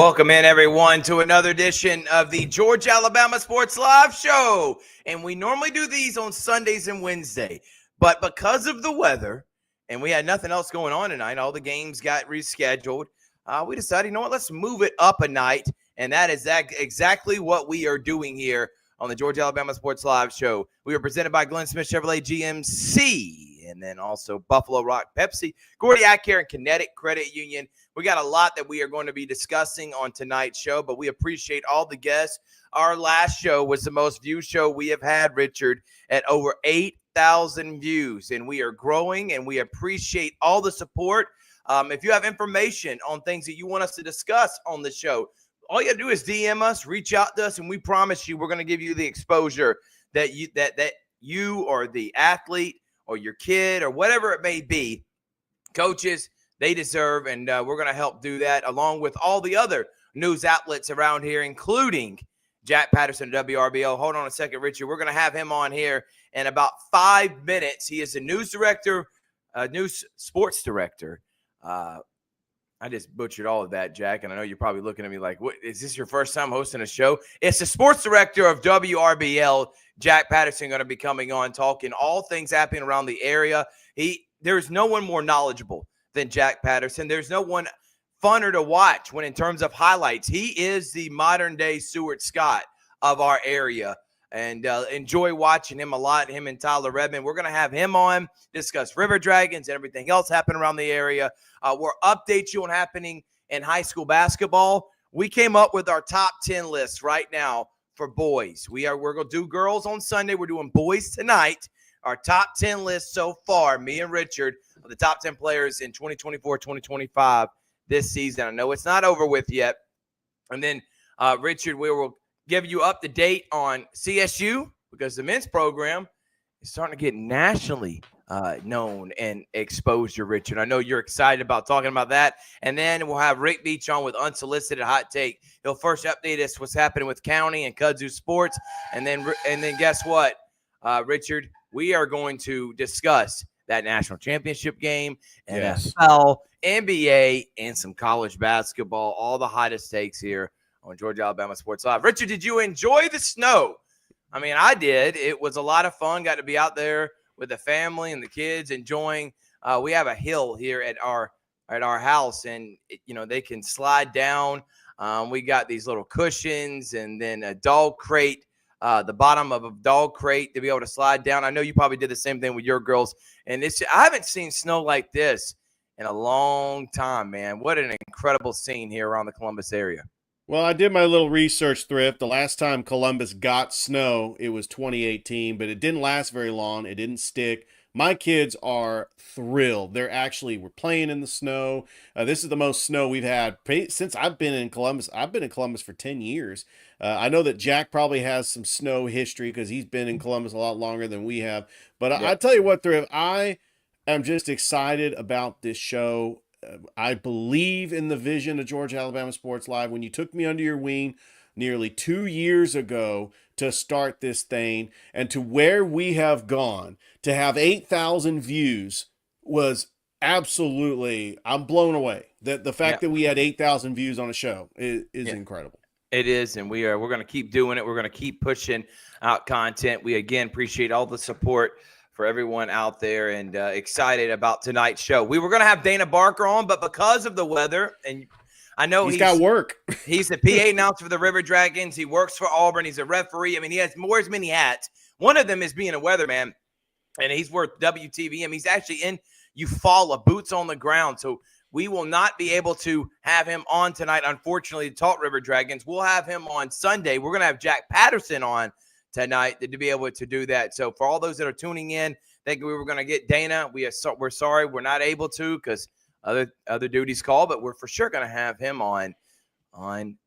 Welcome in, everyone, to another edition of the Georgia Alabama Sports Live Show. And we normally do these on Sundays and Wednesday. But because of the weather, and we had nothing else going on tonight, all the games got rescheduled, we decided, you know what, let's move it up a night. And that is exactly what we are doing here on the Georgia Alabama Sports Live Show. We are presented by Glenn Smith Chevrolet GMC, and then also Buffalo Rock Pepsi, Gordy Eye Care, and Kinetic Credit Union. We got a lot that we are going to be discussing on tonight's show, but we appreciate all the guests. Our last show was the most viewed show we have had, Richard, at over 8,000 views, and we are growing, and we appreciate all the support. If you have information on things that you want us to discuss on the show, all you got to do is DM us, reach out to us, and we promise you we're going to give you the exposure that you or the athlete or your kid or whatever it may be, coaches, they deserve, and we're going to help do that along with all the other news outlets around here, including Jack Patterson of WRBL. Hold on a second, Richard. We're going to have him on here in about 5 minutes. He is a news director, news sports director. I just butchered all of that, Jack, and I know you're probably looking at me like, what, is this your first time hosting a show? It's the sports director of WRBL, Jack Patterson, going to be coming on, talking all things happening around the area. There's no one more knowledgeable than Jack Patterson. There's no one funner to watch when in terms of highlights. He is the modern-day Stuart Scott of our area, and enjoy watching him a lot, him and Tyler Redmond. We're going to have him on, discuss River Dragons and everything else happening around the area. We'll update you on happening in high school basketball. We came up with our top 10 list right now for boys. We're going to do girls on Sunday. We're doing boys tonight. Our top 10 list so far, me and Richard, of the top 10 players in 2024-2025 this season. I know it's not over with yet. And then, Richard, we will give you up to date on CSU because the men's program is starting to get nationally known and exposure, Richard. I know you're excited about talking about that. And then we'll have Rick Beach on with Unsolicited Hot Take. He'll first update us what's happening with County and Kudzu Sports. And then guess what, Richard? We are going to discuss that national championship game, NFL, NBA, and some college basketball, all the hottest takes here on Georgia Alabama Sports Live. Richard, did you enjoy the snow? I mean, I did. It was a lot of fun. Got to be out there with the family and the kids enjoying. We have a hill here at our house, and they can slide down. We got these little cushions, and then a dog crate. The bottom of a dog crate to be able to slide down. I know you probably did the same thing with your girls. And I haven't seen snow like this in a long time, man. What an incredible scene here around the Columbus area. Well, I did my little research, Thrift. The last time Columbus got snow, it was 2018, but it didn't last very long. It didn't stick. My kids are thrilled. We're playing in the snow. This is the most snow we've had since I've been in Columbus. I've been in Columbus for 10 years. I know that Jack probably has some snow history because he's been in Columbus a lot longer than we have. But yeah. I tell you what, Thrift, I am just excited about this show. I believe in the vision of Georgia Alabama Sports Live. When you took me under your wing nearly 2 years ago to start this thing, and to where we have gone, to have 8,000 views was absolutely, I'm blown away. The fact that we had 8,000 views on a show is incredible. It is, and we're going to keep doing it. We're going to keep pushing out content. We, again, appreciate all the support for everyone out there, and excited about tonight's show. We were going to have Dana Barker on, but because of the weather, and I know he's got work. He's the PA announcer for the River Dragons. He works for Auburn. He's a referee. I mean, he wears many hats. One of them is being a weatherman, and he's worth WTVM. He's actually in Eufaula, boots on the ground. So we will not be able to have him on tonight, unfortunately, to talk River Dragons. We'll have him on Sunday. We're going to have Jack Patterson on tonight to be able to do that. So for all those that are tuning in, thinking we were going to get Dana, we're sorry we're not able to because other duties call, but we're for sure going to have him on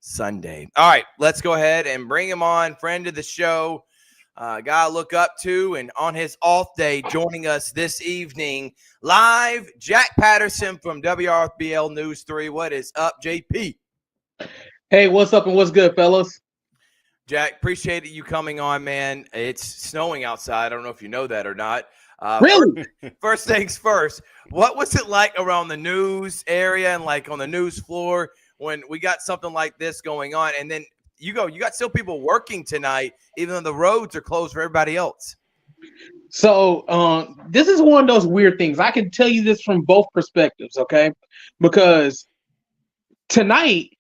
Sunday. All right, let's go ahead and bring him on. Friend of the show, guy I look up to, and on his off day joining us this evening live, Jack Patterson from WRBL News 3. What is up, JP? Hey, what's up and what's good, fellas? Jack, appreciate you coming on, man. It's snowing outside. I don't know if you know that or not. Really? First things first, what was it like around the news area and like on the news floor when we got something like this going on, and then you got still people working tonight, even though the roads are closed for everybody else. So this is one of those weird things. I can tell you this from both perspectives, okay? Because tonight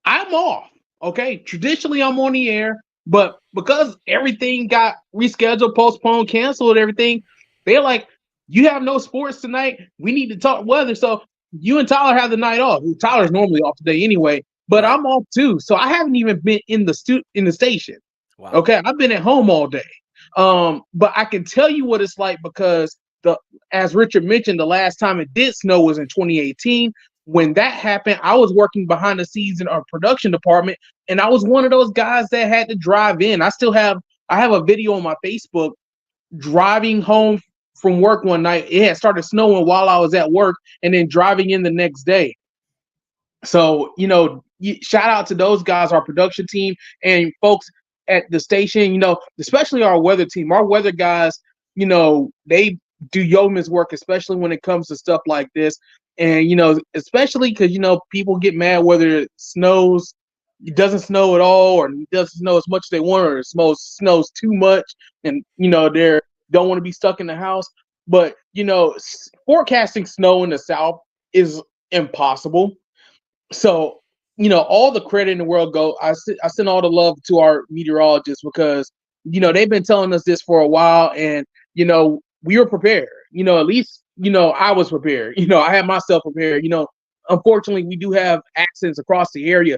I'm off, okay? Traditionally I'm on the air, but because everything got rescheduled, postponed, canceled, everything, they're like, you have no sports tonight. We need to talk weather. So you and Tyler have the night off. Tyler's normally off today anyway, but Right. I'm off too. So I haven't even been in the station. Wow. Okay, I've been at home all day. But I can tell you what it's like because as Richard mentioned, the last time it did snow was in 2018. When that happened, I was working behind the scenes in our production department, and I was one of those guys that had to drive in. I have a video on my Facebook driving home from work one night. It had started snowing while I was at work, and then driving in the next day. So, shout out to those guys, our production team, and folks at the station, especially our weather team. Our weather guys, they do yeoman's work, especially when it comes to stuff like this. And, especially because, people get mad whether it snows, it doesn't snow at all, or it doesn't snow as much as they want, or it snows too much, and, they don't want to be stuck in the house. But, forecasting snow in the South is impossible. So, all the credit in the world I send all the love to our meteorologists because, they've been telling us this for a while, and, we were prepared, at least, I was prepared, I had myself prepared, unfortunately we do have accidents across the area,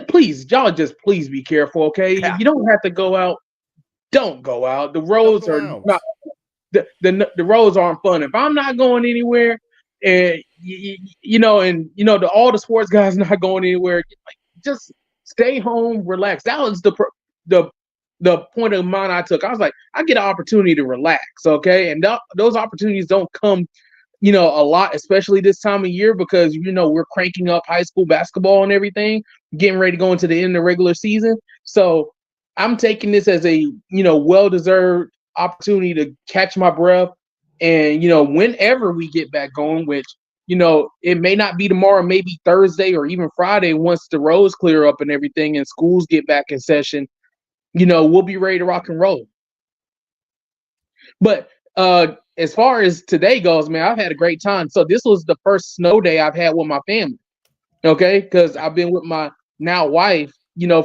please be careful. Okay. Yeah. If you don't have to go out, don't go out. The roads are not, the roads aren't fun. If I'm not going anywhere, and all the sports guys not going anywhere, just stay home, relax. That was the point of mine I took. I was like, I get an opportunity to relax, okay, and those opportunities don't come, a lot, especially this time of year because we're cranking up high school basketball and everything, getting ready to go into the end of the regular season. So I'm taking this as a well-deserved opportunity to catch my breath. And, whenever we get back going, which, it may not be tomorrow, maybe Thursday or even Friday, once the roads clear up and everything and schools get back in session, we'll be ready to rock and roll. But as far as today goes, man, I've had a great time. So this was the first snow day I've had with my family. Okay. Because I've been with my now wife,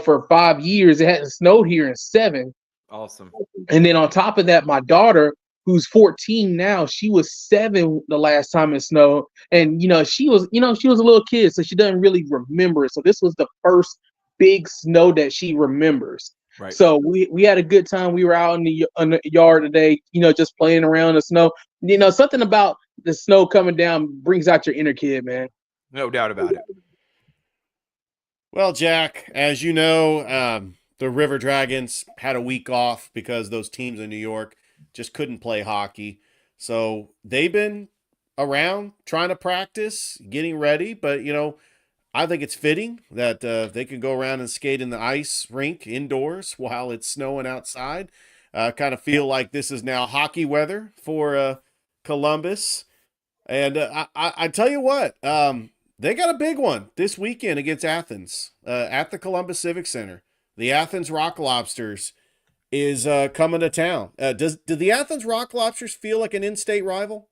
for 5 years. It hadn't snowed here in 7. Awesome. And then on top of that, my daughter, who's 14 now, she was 7 the last time it snowed. And, she was a little kid, so she doesn't really remember it. So this was the first big snow that she remembers. Right. So we had a good time. We were out in the yard today, just playing around in the snow. Something about the snow coming down brings out your inner kid, man. No doubt about it. Well, Jack, as you know, the River Dragons had a week off because those teams in New York just couldn't play hockey. So they've been around trying to practice, getting ready. But, I think it's fitting that they can go around and skate in the ice rink indoors while it's snowing outside. Kind of feel like this is now hockey weather for Columbus. And I tell you what, they got a big one this weekend against Athens at the Columbus Civic Center. The Athens Rock Lobsters is coming to town. Do the Athens Rock Lobsters feel like an in-state rival?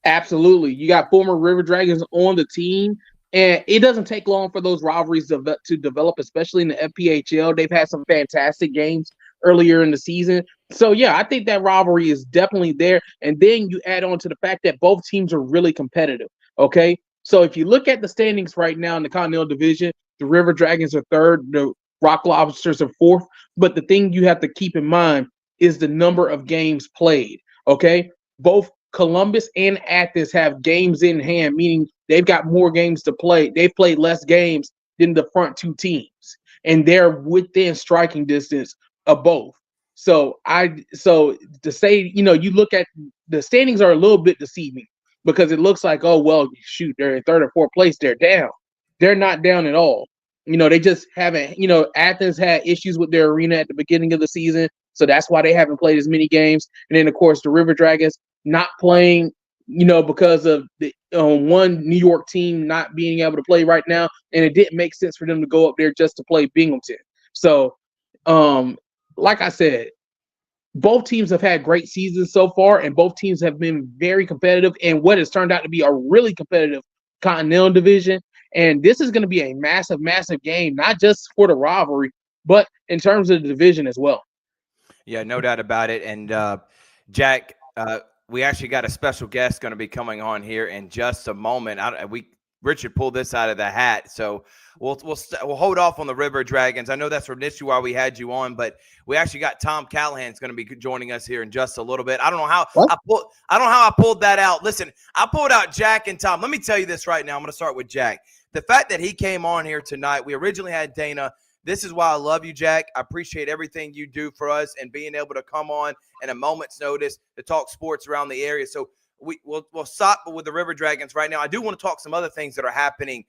Absolutely. You got former River Dragons on the team, and it doesn't take long for those rivalries to develop, especially in the FPHL. They've had some fantastic games earlier in the season. So, yeah, I think that rivalry is definitely there. And then you add on to the fact that both teams are really competitive, okay? So if you look at the standings right now in the Continental Division, the River Dragons are 3rd, the Rock Lobsters are 4th. But the thing you have to keep in mind is the number of games played, okay? Both Columbus and Athens have games in hand, meaning they've got more games to play. They've played less games than the front 2 teams, and they're within striking distance of both. So to say, you look at the standings are a little bit deceiving because it looks like, oh, well, shoot, they're in 3rd or 4th place. They're down. They're not down at all. They just haven't, Athens had issues with their arena at the beginning of the season. So that's why they haven't played as many games. And then, of course, the River Dragons not playing, because of the one New York team not being able to play right now, and it didn't make sense for them to go up there just to play Binghamton. So, like I said, both teams have had great seasons so far, and both teams have been very competitive in what has turned out to be a really competitive Continental Division. And this is going to be a massive, massive game, not just for the rivalry, but in terms of the division as well. Yeah, no doubt about it. And Jack, we actually got a special guest going to be coming on here in just a moment. Richard pulled this out of the hat, so we'll hold off on the River Dragons. I know that's initially why we had you on, but we actually got Tom Callahan's going to be joining us here in just a little bit. I don't know how I pulled that out. Listen, I pulled out Jack and Tom. Let me tell you this right now. I'm going to start with Jack. The fact that he came on here tonight, we originally had Dana. This is why I love you, Jack. I appreciate everything you do for us and being able to come on at a moment's notice to talk sports around the area. So we'll stop with the River Dragons right now. I do want to talk some other things that are happening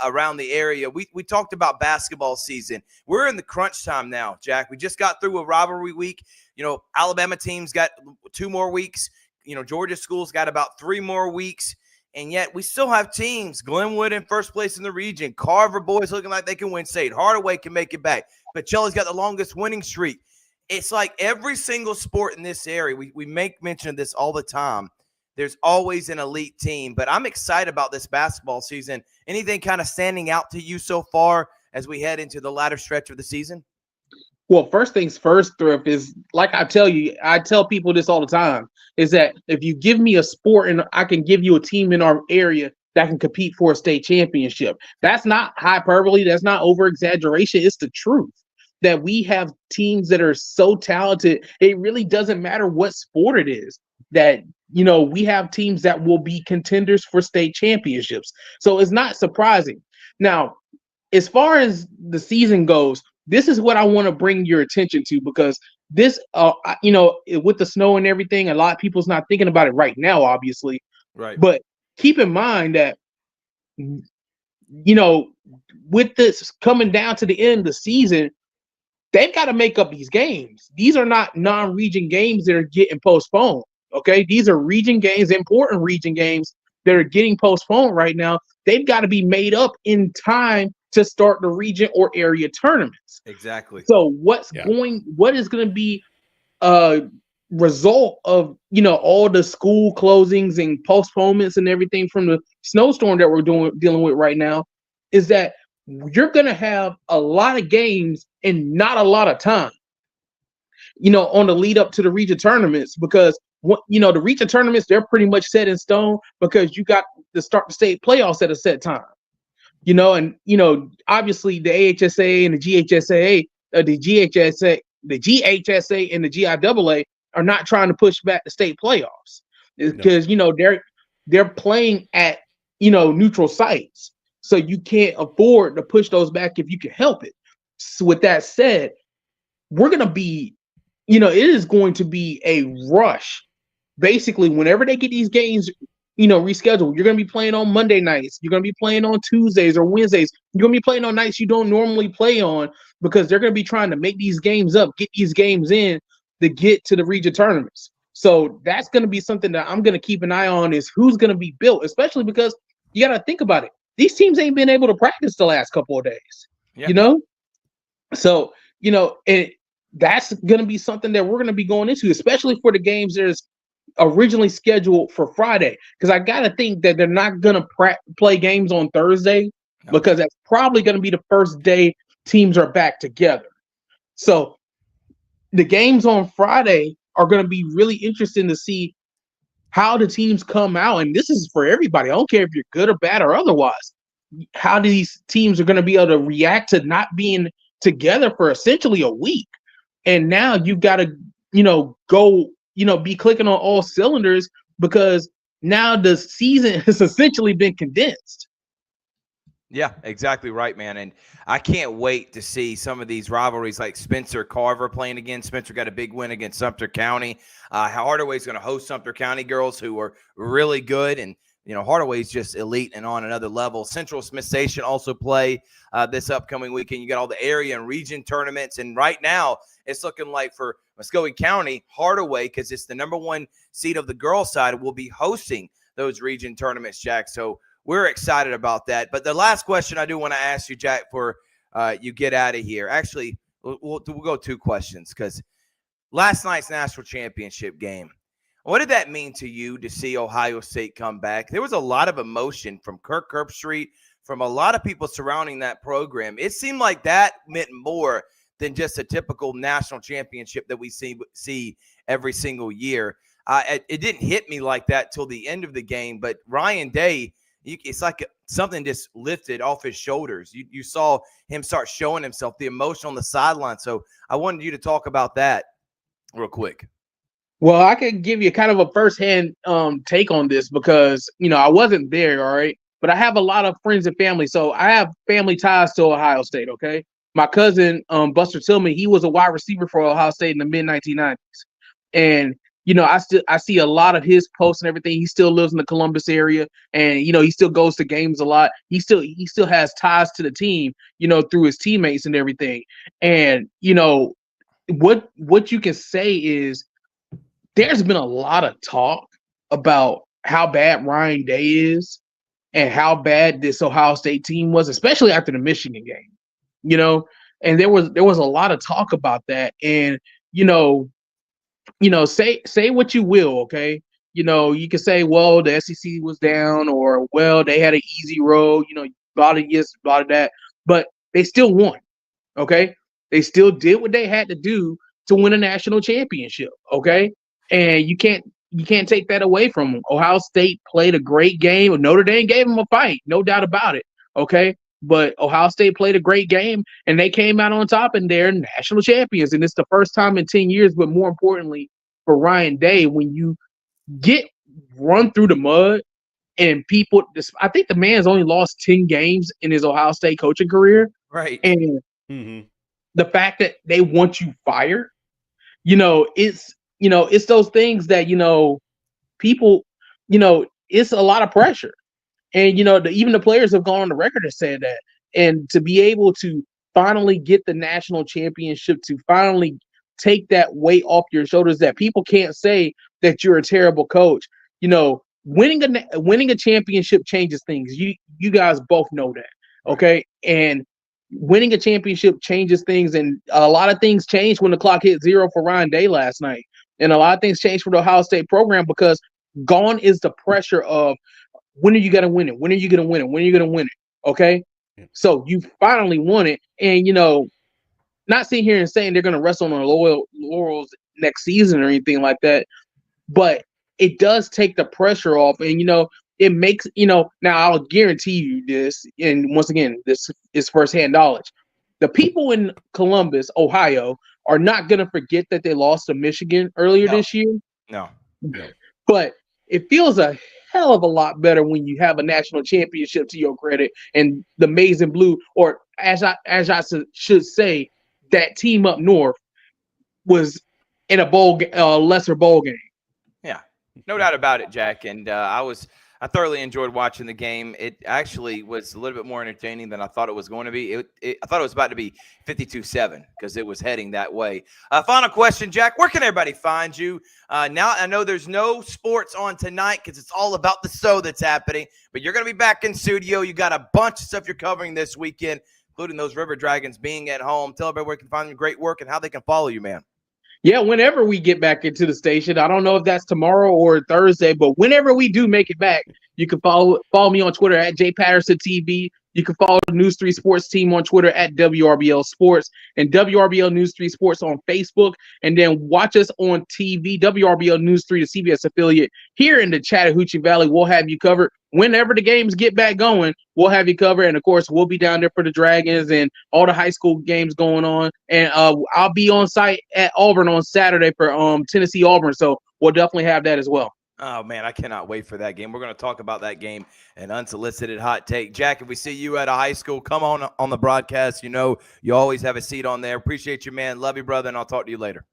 around the area. We talked about basketball season. We're in the crunch time now, Jack. We just got through a rivalry week. You know, Alabama team's got 2 more weeks. You know, Georgia school's got about 3 more weeks. And yet we still have teams. Glenwood in first place in the region. Carver boys looking like they can win state. Hardaway can make it back. Pacelli's got the longest winning streak. It's like every single sport in this area, we make mention of this all the time. There's always an elite team. But I'm excited about this basketball season. Anything kind of standing out to you so far as we head into the latter stretch of the season? Well, first things first, Thrift, is like I tell people this all the time, is that if you give me a sport and I can give you a team in our area that can compete for a state championship, that's not hyperbole. That's not over exaggeration. It's the truth that we have teams that are so talented. It really doesn't matter what sport it is that, you know, we have teams that will be contenders for state championships. So it's not surprising. Now, as far as the season goes, this is what I want to bring your attention to, because this, you know, with the snow and everything, a lot of people's not thinking about it right now, obviously. Right. But keep in mind that, you know, with this coming down to the end of the season, they've got to make up these games. These are not non-region games that are getting postponed. Okay, these are region games, important region games that are getting postponed right now. They've got to be made up in time to start the region or area tournaments. Exactly. So what is going to be a result of, you know, all the school closings and postponements and everything from the snowstorm that we're dealing with right now is that you're going to have a lot of games and not a lot of time, you know, on the lead up to the region tournaments, because you know, the region tournaments, they're pretty much set in stone because you got to start the state playoffs at a set time. You know, and, you know, obviously the AHSA and the GHSA, the GHSA and the GIAA are not trying to push back the state playoffs because, you know, they're playing at, you know, neutral sites. So you can't afford to push those back if you can help it. So with that said, we're going to be, you know, it is going to be a rush. Basically, whenever they get these games, you know, rescheduled, you're going to be playing on Monday nights. You're going to be playing on Tuesdays or Wednesdays. You're going to be playing on nights you don't normally play on because they're going to be trying to make these games up, get these games in to get to the region tournaments. So that's going to be something that I'm going to keep an eye on, is who's going to be built, especially because you got to think about it. These teams ain't been able to practice the last couple of days, you know? So, you know, that's going to be something that we're going to be going into, especially for the games there's originally scheduled for Friday, because I got to think that they're not going to play games on Thursday because that's probably going to be the first day teams are back together. So the games on Friday are going to be really interesting to see how the teams come out. And this is for everybody. I don't care if you're good or bad or otherwise. How these teams are going to be able to react to not being together for essentially a week. And now you've got to, you know, go, you know, be clicking on all cylinders because now the season has essentially been condensed. Yeah, exactly right, man. And I can't wait to see some of these rivalries like Spencer Carver playing again. Spencer got a big win against Sumter County. Hardaway's going to host Sumter County girls who are really good. And, you know, Hardaway's just elite and on another level. Central Smith Station also play this upcoming weekend. You got all the area and region tournaments. And right now it's looking like for Muscogee County, Hardaway, because it's the #1 seed of the girls' side, will be hosting those region tournaments, Jack. So we're excited about that. But the last question I do want to ask you, Jack, before you get out of here. Actually, we'll go 2 questions because last night's national championship game, what did that mean to you to see Ohio State come back? There was a lot of emotion from Kirk Herbstreit, from a lot of people surrounding that program. It seemed like that meant more than just a typical national championship that we see every single year. It didn't hit me like that till the end of the game, but Ryan Day, it's like something just lifted off his shoulders. You saw him start showing himself, the emotion on the sideline. So I wanted you to talk about that real quick. Well, I could give you kind of a firsthand take on this because, I wasn't there, all right? But I have a lot of friends and family. So I have family ties to Ohio State, okay? My cousin, Buster Tillman, he was a wide receiver for Ohio State in the mid-1990s. And, I see a lot of his posts and everything. He still lives in the Columbus area and, he still goes to games a lot. He still has ties to the team, through his teammates and everything. And, what you can say is, there's been a lot of talk about how bad Ryan Day is and how bad this Ohio State team was, especially after the Michigan game, and there was a lot of talk about that. And, say what you will, okay? You can say, well, the SEC was down or, well, they had an easy road, blah, yes, blah, that, but they still won, okay? They still did what they had to do to win a national championship, okay? And you can't take that away from them. Ohio State played a great game. Notre Dame gave them a fight, no doubt about it. Okay, but Ohio State played a great game, and they came out on top, and they're national champions. And it's the first time in 10 years. But more importantly, for Ryan Day, when you get run through the mud, and people, I think the man's only lost 10 games in his Ohio State coaching career. Right. And the fact that they want you fired, it's those things that, people, it's a lot of pressure. And, even the players have gone on the record and said that. And to be able to finally get the national championship, to finally take that weight off your shoulders, that people can't say that you're a terrible coach. Winning a championship changes things. You guys both know that. Okay. And winning a championship changes things. And a lot of things changed when the clock hit 0 for Ryan Day last night. And a lot of things changed for the Ohio State program because gone is the pressure of when are you going to win it? When are you going to win it? When are you going to win it? Okay. Yeah. So you finally won it. And, not sitting here and saying they're going to rest on their laurels next season or anything like that. But it does take the pressure off. And, it makes, now I'll guarantee you this. And once again, this is firsthand knowledge. The people in Columbus, Ohio, are not going to forget that they lost to Michigan earlier this year. No. But it feels a hell of a lot better when you have a national championship to your credit. And the Maize and Blue, or as I should say, that team up north was in a lesser bowl game. Yeah, no doubt about it, Jack. And I thoroughly enjoyed watching the game. It actually was a little bit more entertaining than I thought it was going to be. I thought it was about to be 52-7 because it was heading that way. Final question, Jack. Where can everybody find you? Now, I know there's no sports on tonight because it's all about the show that's happening, but you're going to be back in studio. You got a bunch of stuff you're covering this weekend, including those River Dragons being at home. Tell everybody where you can find them, great work, and how they can follow you, man. Yeah, whenever we get back into the station, I don't know if that's tomorrow or Thursday, but whenever we do make it back, you can follow me on Twitter at JPattersonTV. You can follow the News 3 Sports team on Twitter at WRBL Sports and WRBL News 3 Sports on Facebook. And then watch us on TV, WRBL News 3, the CBS affiliate here in the Chattahoochee Valley. We'll have you covered. Whenever the games get back going, we'll have you covered. And, of course, we'll be down there for the Dragons and all the high school games going on. And I'll be on site at Auburn on Saturday for Tennessee-Auburn. So we'll definitely have that as well. Oh, man, I cannot wait for that game. We're going to talk about that game and unsolicited hot take. Jack, if we see you at a high school, come on the broadcast. You always have a seat on there. Appreciate you, man. Love you, brother, and I'll talk to you later.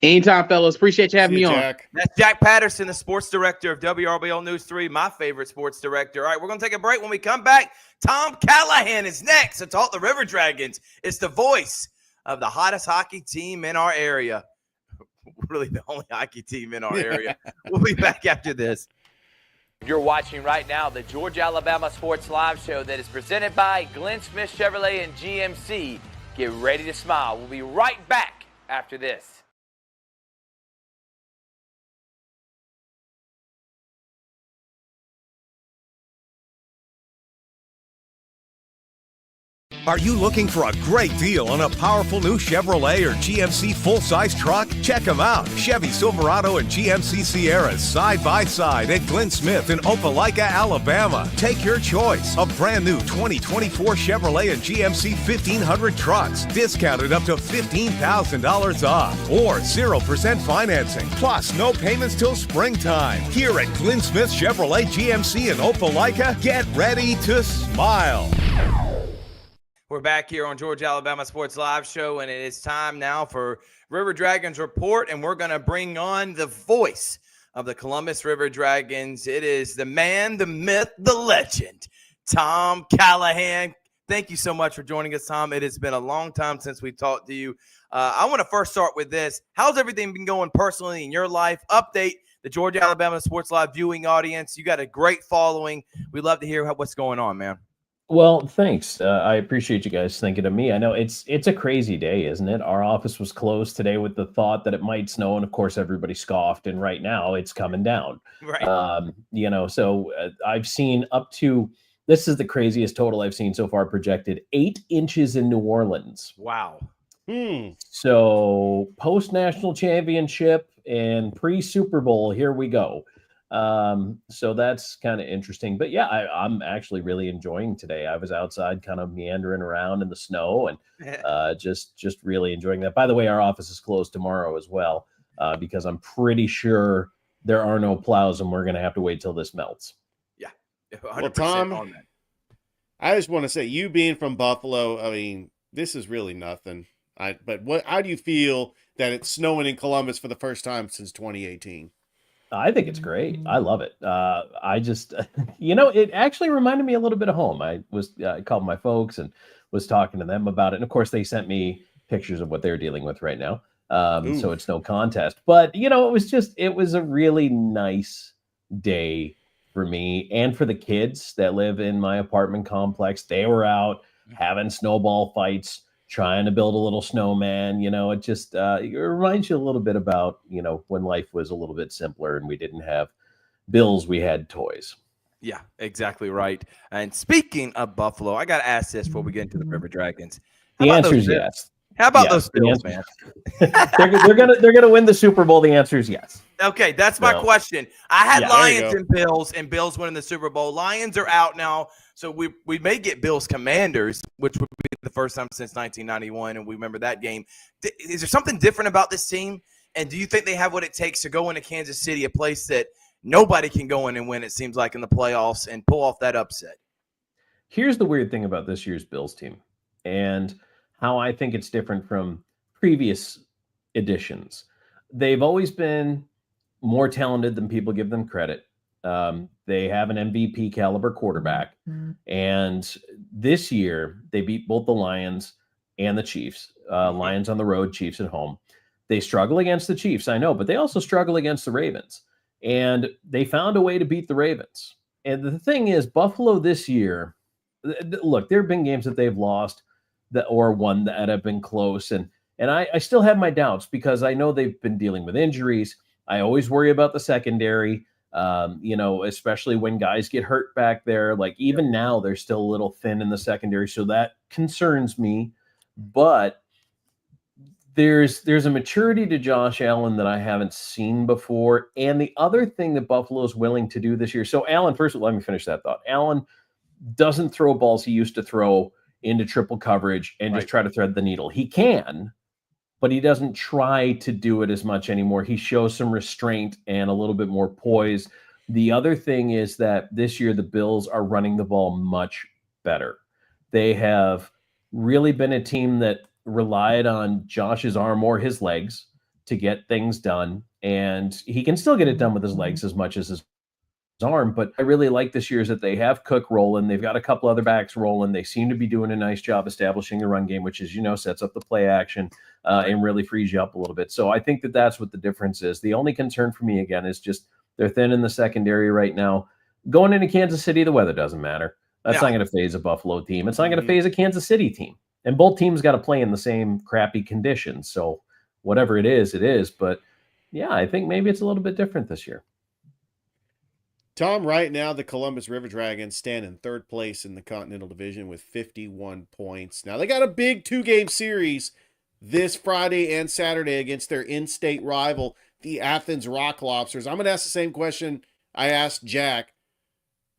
Anytime, fellas. Appreciate you having me on. Jack. That's Jack Patterson, the sports director of WRBL News 3, my favorite sports director. All right, we're going to take a break. When we come back, Tom Callahan is next to talk the River Dragons. It's the voice of the hottest hockey team in our area. Really the only hockey team in our area. We'll be back after this. You're watching right now the Georgia Alabama Sports Live Show that is presented by Glenn Smith Chevrolet and GMC. Get ready to smile. We'll be right back after this. Are you looking for a great deal on a powerful new Chevrolet or GMC full-size truck? Check them out. Chevy Silverado and GMC Sierra side by side at Glenn Smith in Opelika, Alabama. Take your choice. A brand new 2024 Chevrolet and GMC 1500 trucks, discounted up to $15,000 off, or 0% financing. Plus, no payments till springtime. Here at Glenn Smith Chevrolet GMC in Opelika, get ready to smile. We're back here on Georgia Alabama Sports Live Show, and it is time now for River Dragons Report, and we're going to bring on the voice of the Columbus River Dragons. It is the man, the myth, the legend, Tom Callahan. Thank you so much for joining us, Tom. It has been a long time since we talked to you. I want to first start with this. How's everything been going personally in your life? Update the Georgia Alabama Sports Live viewing audience. You got a great following. We'd love to hear what's going on, man. Well, thanks. I appreciate you guys thinking of me. I know it's a crazy day, isn't it? Our office was closed today with the thought that it might snow, and of course, everybody scoffed. And right now, it's coming down. Right. So I've seen up to, this is the craziest total I've seen so far projected, 8 inches in New Orleans. Wow. So post national championship and pre Super Bowl, here we go. So that's kind of interesting, but yeah, I'm actually really enjoying today. I was outside kind of meandering around in the snow and, just really enjoying that. By the way, our office is closed tomorrow as well, because I'm pretty sure there are no plows and we're going to have to wait till this melts. Yeah. 100% well, Tom, on that. I just want to say, you being from Buffalo, I mean, this is really nothing. How do you feel that it's snowing in Columbus for the first time since 2018? I think it's great. I love it. I just, it actually reminded me a little bit of home. I called my folks and was talking to them about it. And of course, they sent me pictures of what they're dealing with right now. So it's no contest. But, it was a really nice day for me and for the kids that live in my apartment complex. They were out having snowball fights, trying to build a little snowman. It just it reminds you a little bit about, when life was a little bit simpler and we didn't have bills, we had toys. Yeah, exactly right. And speaking of Buffalo, I got to ask this before we get into the River Dragons. The answer is yes. How about those Bills, man? they're gonna win the Super Bowl. The answer is yes. Okay, that's my question. I had Lions and Bills winning the Super Bowl. Lions are out now, so we may get Bills Commanders, which would be the first time since 1991, and we remember that game. Is there something different about this team? And do you think they have what it takes to go into Kansas City, a place that nobody can go in and win, it seems like, in the playoffs, and pull off that upset? Here's the weird thing about this year's Bills team, and how I think it's different from previous editions. They've always been more talented than people give them credit. They have an MVP caliber quarterback. And this year, they beat both the Lions and the Chiefs. Lions on the road, Chiefs at home. They struggle against the Chiefs, I know, but they also struggle against the Ravens. And they found a way to beat the Ravens. And the thing is, Buffalo this year, look, there have been games that they've lost or one that have been close. And I still have my doubts because I know they've been dealing with injuries. I always worry about the secondary, especially when guys get hurt back there. Like even now, they're still a little thin in the secondary. So that concerns me. But there's a maturity to Josh Allen that I haven't seen before. And the other thing that Buffalo is willing to do this year. So Allen, first of all, let me finish that thought. Allen doesn't throw balls he used to throw into triple coverage and just try to thread the needle. He can, but he doesn't try to do it as much anymore. He shows some restraint and a little bit more poise. The other thing is that this year the Bills are running the ball much better. They have really been a team that relied on Josh's arm or his legs to get things done. And he can still get it done with his legs as much as his arm, but I really like this year is that they have Cook rolling. They've got a couple other backs rolling. They seem to be doing a nice job establishing the run game, which is, sets up the play action and really frees you up a little bit. So I think that that's what the difference is. The only concern for me, again, is just they're thin in the secondary right now. Going into Kansas City, the weather doesn't matter. That's No. not going to phase a Buffalo team. It's not going to phase a Kansas City team. And both teams got to play in the same crappy conditions. So whatever it is, it is. But yeah, I think maybe it's a little bit different this year. Tom, right now the Columbus River Dragons stand in third place in the Continental Division with 51 points. Now they got a big 2-game series this Friday and Saturday against their in-state rival, the Athens Rock Lobsters. I'm going to ask the same question I asked Jack.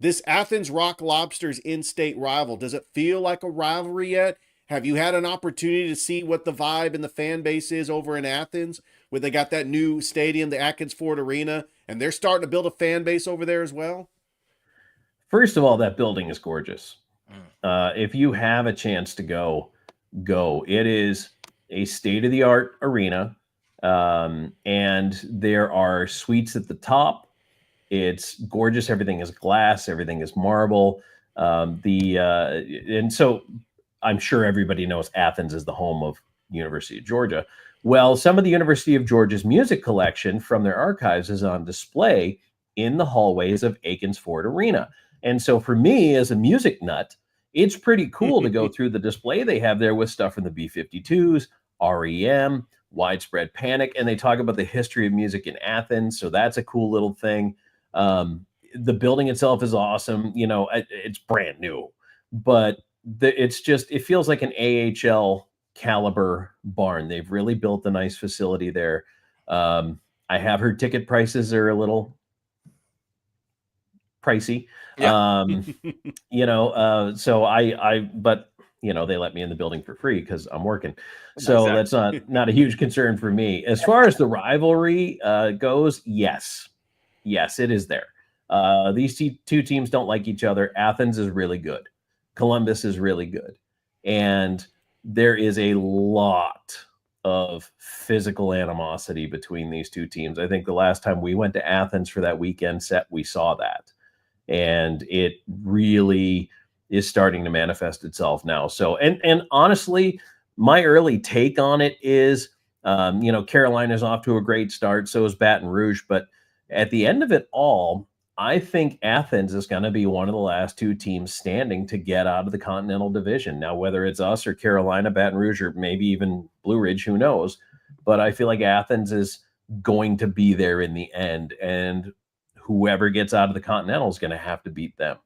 This Athens Rock Lobsters in-state rival, does it feel like a rivalry yet? Have you had an opportunity to see what the vibe and the fan base is over in Athens, where they got that new stadium, the Atkins Ford Arena, and they're starting to build a fan base over there as well? First of all, that building is gorgeous. If you have a chance to go. It is a state-of-the-art arena, and there are suites at the top. It's gorgeous. Everything is glass. Everything is marble. And so I'm sure everybody knows Athens is the home of University of Georgia. Well, some of the University of Georgia's music collection from their archives is on display in the hallways of Aikens Ford Arena. And so for me, as a music nut, it's pretty cool to go through the display they have there with stuff from the B-52s, REM, Widespread Panic, and they talk about the history of music in Athens. So that's a cool little thing. The building itself is awesome. You know, it's brand new, but it feels like an AHL caliber barn. They've really built a nice facility there. I have heard ticket prices are a little pricey. Yeah. But they let me in the building for free because I'm working. So That's not a huge concern for me. As far as the rivalry goes, yes, it is there. These two teams don't like each other. Athens is really good. Columbus is really good. And there is a lot of physical animosity between these two teams. I think the last time we went to Athens for that weekend set, we saw that. And it really is starting to manifest itself now. So, and honestly, my early take on it is, Carolina's off to a great start. So is Baton Rouge. But at the end of it all, I think Athens is going to be one of the last two teams standing to get out of the Continental Division. Now, whether it's us or Carolina, Baton Rouge, or maybe even Blue Ridge, who knows? But I feel like Athens is going to be there in the end. And whoever gets out of the Continental is going to have to beat them.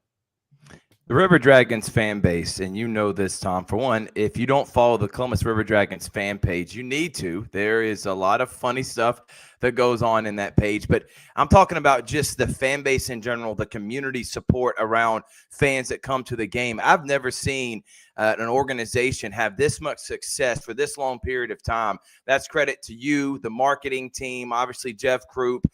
The River Dragons fan base, and you know this, Tom, for one, if you don't follow the Columbus River Dragons fan page, you need to. There is a lot of funny stuff that goes on in that page, but I'm talking about just the fan base in general, the community support around fans that come to the game. I've never seen an organization have this much success for this long period of time. That's credit to you, the marketing team, obviously Jeff Krupp.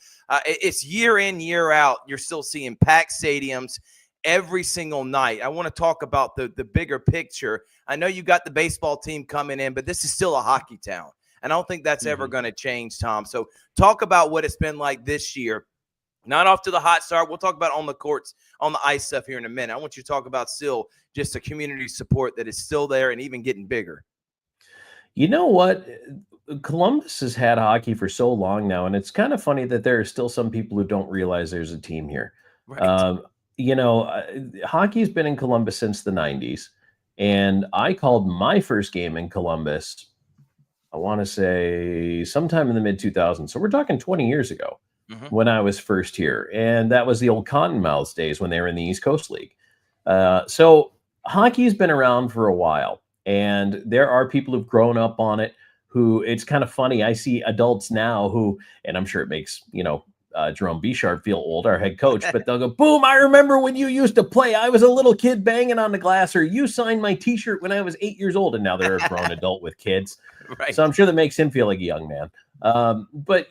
It's year in, year out. You're still seeing packed stadiums every single night. I want to talk about the bigger picture. I know you got the baseball team coming in, but this is still a hockey town. And I don't think that's ever going to change, Tom. So talk about what it's been like this year. Not off to the hot start. We'll talk about on the courts, on the ice stuff here in a minute. I want you to talk about still just the community support that is still there and even getting bigger. You know what? Columbus has had hockey for so long now, and it's kind of funny that there are still some people who don't realize there's a team here. Right. Hockey's been in Columbus since the 90s, and I called my first game in Columbus, I want to say sometime in the mid-2000s. So we're talking 20 years ago when I was first here, and that was the old Cottonmouths days when they were in the East Coast League. So hockey's been around for a while, and there are people who've grown up on it who, it's kind of funny. I see adults now who, and I'm sure it makes, Jerome Bichard feel old, our head coach, but they'll go, boom, I remember when you used to play. I was a little kid banging on the glass, or you signed my t-shirt when I was 8 years old. And now they're a grown adult with kids. Right. So I'm sure that makes him feel like a young man. But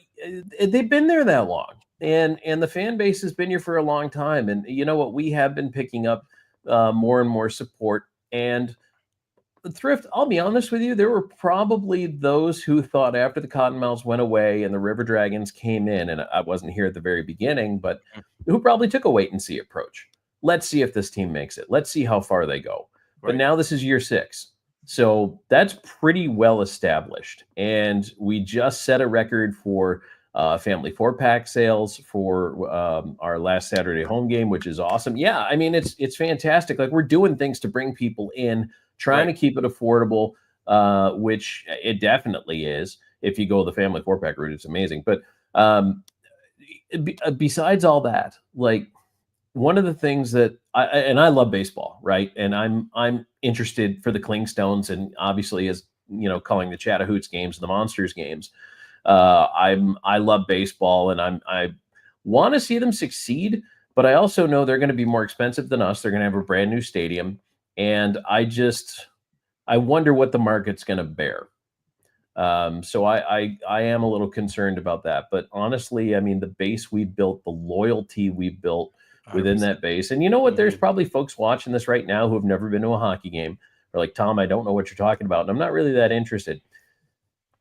they've been there that long, and the fan base has been here for a long time. And you know what? We have been picking up more and more support. And Thrift, I'll be honest with you, there were probably those who thought after the Cottonmouths went away and the River Dragons came in, and I wasn't here at the very beginning, but who probably took a wait and see approach. Let's see if this team makes it. Let's see how far they go. Right. But now this is year 6. So that's pretty well established. And we just set a record for family 4-pack sales for our last Saturday home game, which is awesome. Yeah, I mean, it's fantastic. Like, we're doing things to bring people in, trying to keep it affordable, which it definitely is. If you go the family 4-pack route, it's amazing. But besides all that, like, one of the things that I love baseball, right? And I'm interested for the Klingstones, and obviously, as you know, calling the Chattahoochee games, the Monsters games. I love baseball, and I want to see them succeed, but I also know they're going to be more expensive than us. They're going to have a brand new stadium, and I wonder what the market's going to bear. So I am a little concerned about that. But honestly, I mean, the base we built, the loyalty we built within 100%. that base, and you know what? There's probably folks watching this right now who have never been to a hockey game. They're like, Tom, I don't know what you're talking about, and I'm not really that interested.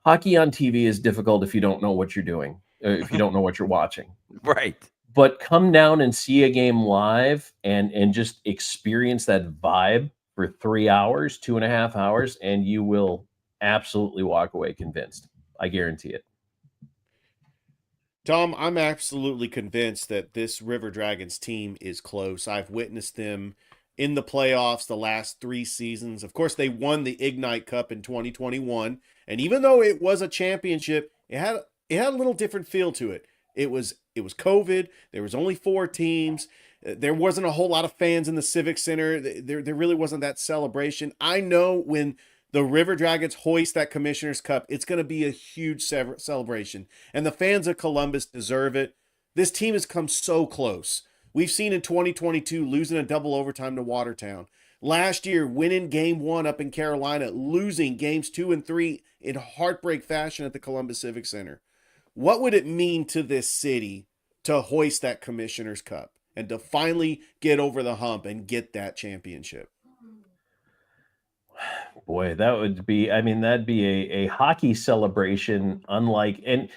Hockey on TV is difficult if you don't know what you're doing, if you don't know what you're watching. Right. But come down and see a game live and just experience that vibe for 3 hours, 2.5 hours, and you will absolutely walk away convinced. I guarantee it. Tom, I'm absolutely convinced that this River Dragons team is close. I've witnessed them in the playoffs the last 3 seasons. Of course, they won the Ignite Cup in 2021. And even though it was a championship, it had a little different feel to it. It was COVID. There was only 4 teams. There wasn't a whole lot of fans in the Civic Center. There really wasn't that celebration. I know when the River Dragons hoist that Commissioner's Cup, it's going to be a huge celebration. And the fans of Columbus deserve it. This team has come so close. We've seen in 2022 losing a double overtime to Watertown. Last year, winning game 1 up in Carolina, losing games 2 and 3 in heartbreak fashion at the Columbus Civic Center. What would it mean to this city to hoist that Commissioner's Cup and to finally get over the hump and get that championship? Boy, that would be, I mean, that'd be a hockey celebration unlike, and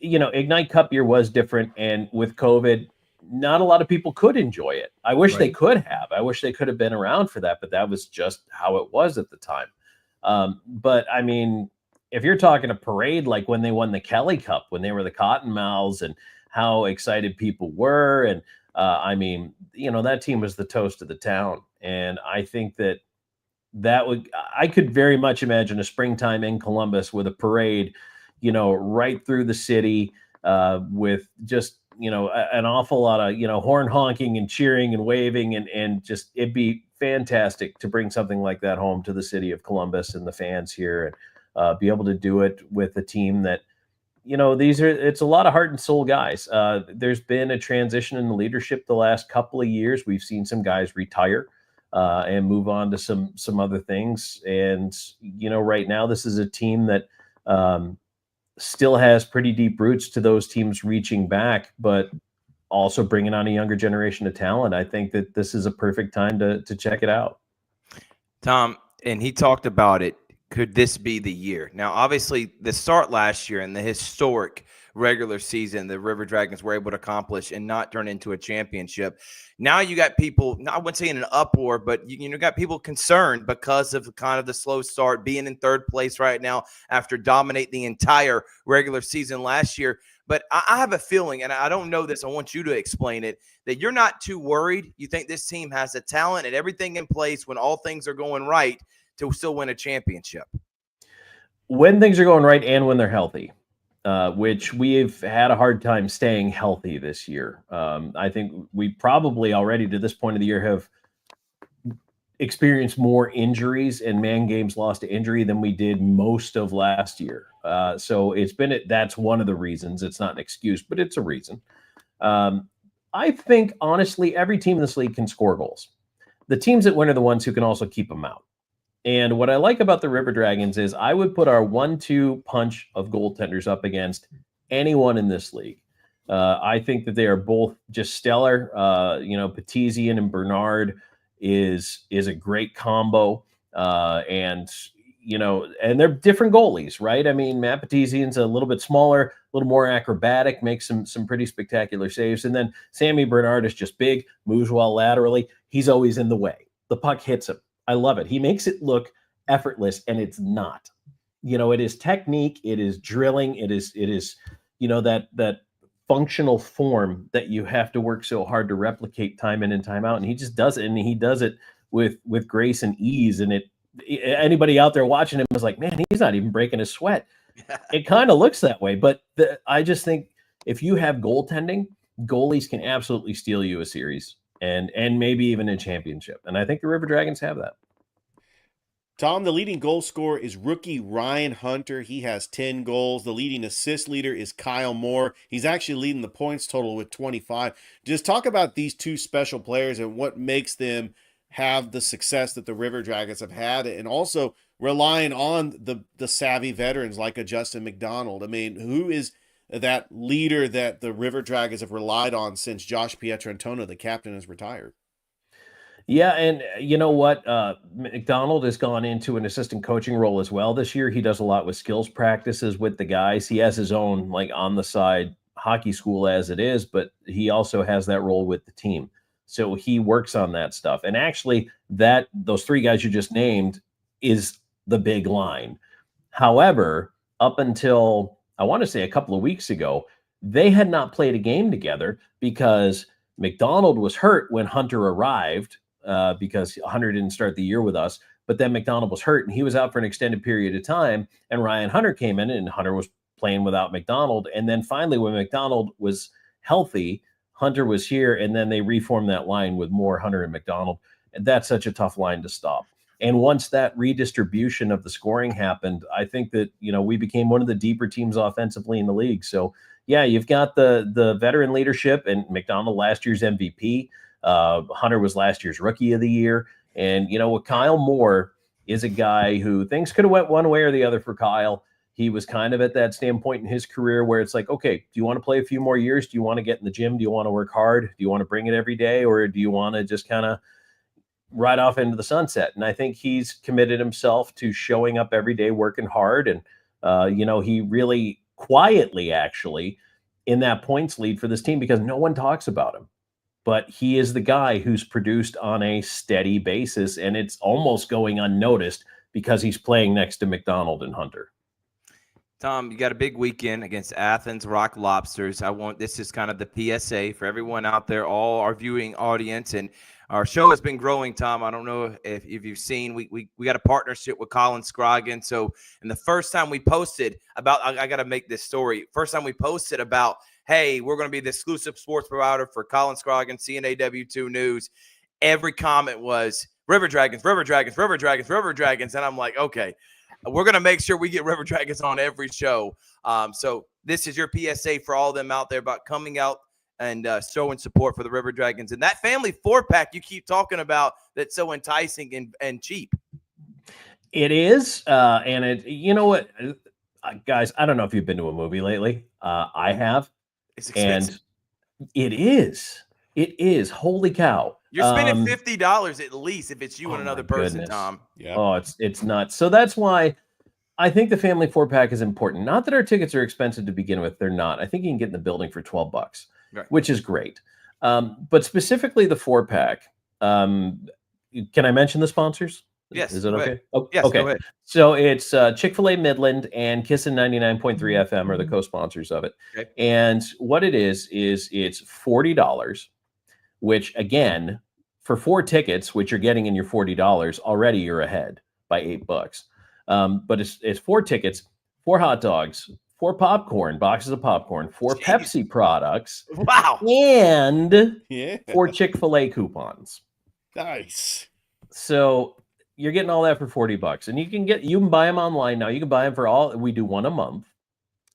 you know, Ignite Cup year was different, and with COVID, not a lot of people could enjoy it. I wish they could have. I wish they could have been around for that, but that was just how it was at the time. But I mean, if you're talking a parade like when they won the Kelly Cup, when they were the Cottonmouths, and how excited people were, and I mean, you know, that team was the toast of the town, and I think I could very much imagine a springtime in Columbus with a parade, you know, right through the city, with just, you know, an awful lot of, you know, horn honking and cheering and waving, and just, it'd be fantastic to bring something like that home to the city of Columbus and the fans here, and be able to do it with a team that, you know, it's a lot of heart and soul guys. There's been a transition in the leadership the last couple of years. We've seen some guys retire and move on to some other things. And, you know, right now, this is a team that still has pretty deep roots to those teams reaching back, but also bringing on a younger generation of talent. I think that this is a perfect time to check it out. Tom, and he talked about it. Could this be the year? Now, obviously, the start last year and the historic regular season the River Dragons were able to accomplish and not turn into a championship. Now you got people, I wouldn't say in an uproar, but you know, got people concerned because of kind of the slow start, being in 3rd place right now after dominating the entire regular season last year. But I have a feeling, and I don't know this, I want you to explain it, that you're not too worried. You think this team has the talent and everything in place when all things are going right to still win a championship. When things are going right and when they're healthy. Which we've had a hard time staying healthy this year. I think we probably already to this point of the year have experienced more injuries and man games lost to injury than we did most of last year. So that's one of the reasons. It's not an excuse, but it's a reason. I think, honestly, every team in this league can score goals. The teams that win are the ones who can also keep them out. And what I like about the River Dragons is I would put our 1-2 punch of goaltenders up against anyone in this league. I think that they are both just stellar. You know, Petizian and Bernard is a great combo. And, you know, and they're different goalies, right? I mean, Matt Petizian's a little bit smaller, a little more acrobatic, makes some pretty spectacular saves. And then Sammy Bernard is just big, moves well laterally. He's always in the way. The puck hits him. I love it. He makes it look effortless, and it's not. You know, it is technique, it is drilling, it is, that functional form that you have to work so hard to replicate time in and time out. And he just does it, and he does it with grace and ease. And anybody out there watching him is like, man, he's not even breaking a sweat. It kind of looks that way. But I just think if you have goaltending, goalies can absolutely steal you a series and maybe even a championship. And I think the River Dragons have that. Tom, the leading goal scorer is rookie Ryan Hunter. He has 10 goals. The leading assist leader is Kyle Moore. He's actually leading the points total with 25. Just talk about these two special players and what makes them have the success that the River Dragons have had, and also relying on the savvy veterans like a Justin McDonald. I mean, who is that leader that the River Dragons have relied on since Josh Pietrangelo, the captain, has retired? Yeah, and you know what? McDonald has gone into an assistant coaching role as well this year. He does a lot with skills practices with the guys. He has his own on the side hockey school as it is, but he also has that role with the team. So he works on that stuff. And actually, those three guys you just named is the big line. However, up until I want to say a couple of weeks ago, they had not played a game together because McDonald was hurt when Hunter arrived. Because Hunter didn't start the year with us, but then McDonald was hurt and he was out for an extended period of time, and Ryan Hunter came in and Hunter was playing without McDonald. And then finally, when McDonald was healthy, Hunter was here, and then they reformed that line with Moore, Hunter, and McDonald. And that's such a tough line to stop. And once that redistribution of the scoring happened, I think that, we became one of the deeper teams offensively in the league. So yeah, you've got the veteran leadership, and McDonald last year's MVP. Hunter was last year's rookie of the year. And, with Kyle Moore is a guy who things could have went one way or the other for Kyle. He was kind of at that standpoint in his career where it's like, okay, do you want to play a few more years? Do you want to get in the gym? Do you want to work hard? Do you want to bring it every day? Or do you want to just kind of ride off into the sunset? And I think he's committed himself to showing up every day, working hard. And, he really quietly actually in that points lead for this team because no one talks about him. But he is the guy who's produced on a steady basis, and it's almost going unnoticed because he's playing next to McDonald and Hunter. Tom, you got a big weekend against Athens Rock Lobsters. This is kind of the PSA for everyone out there, all our viewing audience, and our show has been growing, Tom. I don't know if you've seen, we got a partnership with Colin Scroggin. So, and the first time we posted about, I got to make this story. First time we posted about, hey, we're going to be the exclusive sports provider for Colin Scroggin, CNAW2 News. Every comment was River Dragons, River Dragons, River Dragons, River Dragons. And I'm like, okay, we're going to make sure we get River Dragons on every show. So this is your PSA for all of them out there about coming out and showing support for the River Dragons. And that family 4-pack you keep talking about that's so enticing and cheap. It is. And it, you know what, guys, I don't know if you've been to a movie lately. I have. It's expensive. And it is. It is. Holy cow. You're spending $50 at least if it's you and another person, goodness. Tom. Yeah. Oh, it's nuts. So that's why I think the family 4-pack is important. Not that our tickets are expensive to begin with. They're not. I think you can get in the building for $12, right, which is great. But specifically the 4-pack, can I mention the sponsors? Yes. Is it okay? Oh, yes, okay. Go ahead. So it's Chick-fil-A Midland and Kissin 99.3 FM are the co-sponsors of it. Okay. And what it is it's $40, which again, for 4 tickets, which you're getting in your $40, already you're ahead by $8. But it's 4 tickets, 4 hot dogs, 4 popcorn, boxes of popcorn, 4 Pepsi products. Wow. And 4 Chick-fil-A coupons. Nice. So you're getting all that for $40, and you can buy them online now. You can buy them we do 1 a month,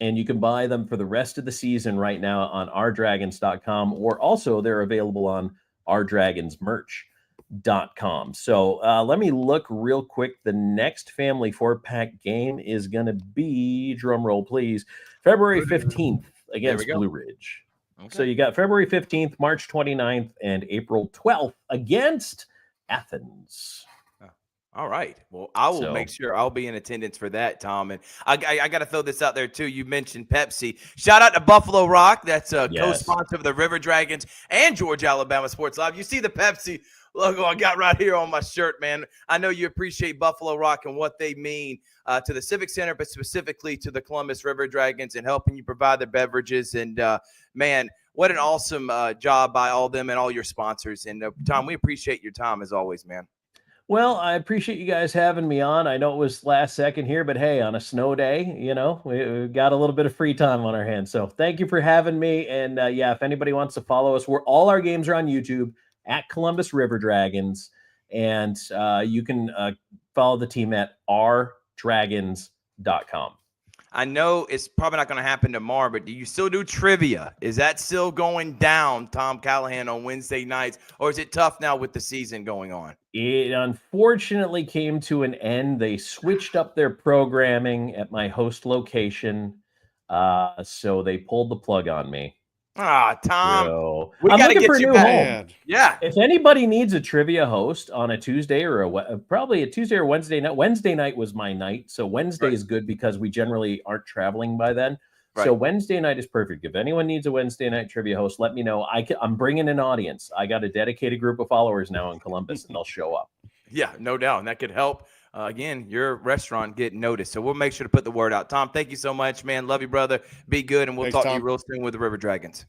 and you can buy them for the rest of the season right now on ourdragons.com, or also they're available on ourdragonsmerch.com. So let me look real quick. The next family 4-pack game is going to be, drum roll please, February 15th against Blue Ridge. Okay. So you got February 15th, March 29th, and April 12th against Athens. All right. Well, I will make sure I'll be in attendance for that, Tom. And I got to throw this out there, too. You mentioned Pepsi. Shout out to Buffalo Rock. That's a co-sponsor of the River Dragons and Georgia Alabama Sports Live. You see the Pepsi logo I got right here on my shirt, man. I know you appreciate Buffalo Rock and what they mean to the Civic Center, but specifically to the Columbus River Dragons and helping you provide their beverages. And, man, what an awesome job by all them and all your sponsors. And, Tom, we appreciate your time as always, man. Well, I appreciate you guys having me on. I know it was last second here, but hey, on a snow day, we got a little bit of free time on our hands. So thank you for having me. And yeah, if anybody wants to follow us, all our games are on YouTube at Columbus River Dragons. And you can follow the team at rdragons.com. I know it's probably not going to happen tomorrow, but do you still do trivia? Is that still going down, Tom Callahan, on Wednesday nights? Or is it tough now with the season going on? It unfortunately came to an end. They switched up their programming at my host location, so they pulled the plug on me. Ah, Tom, So, we I'm got to looking get for a you new back. home. Yeah. If anybody needs a trivia host on a Tuesday or probably a Tuesday or Wednesday night, Wednesday night was my night. So Wednesday is good because we generally aren't traveling by then. So Wednesday night is perfect. If anyone needs a Wednesday night trivia host, let me know. I'm bringing an audience. I got a dedicated group of followers now in Columbus, and they'll show up. Yeah, no doubt. And that could help, again, your restaurant get noticed. So we'll make sure to put the word out. Tom, thank you so much, man. Love you, brother. Be good, and we'll talk to you real soon with the River Dragons.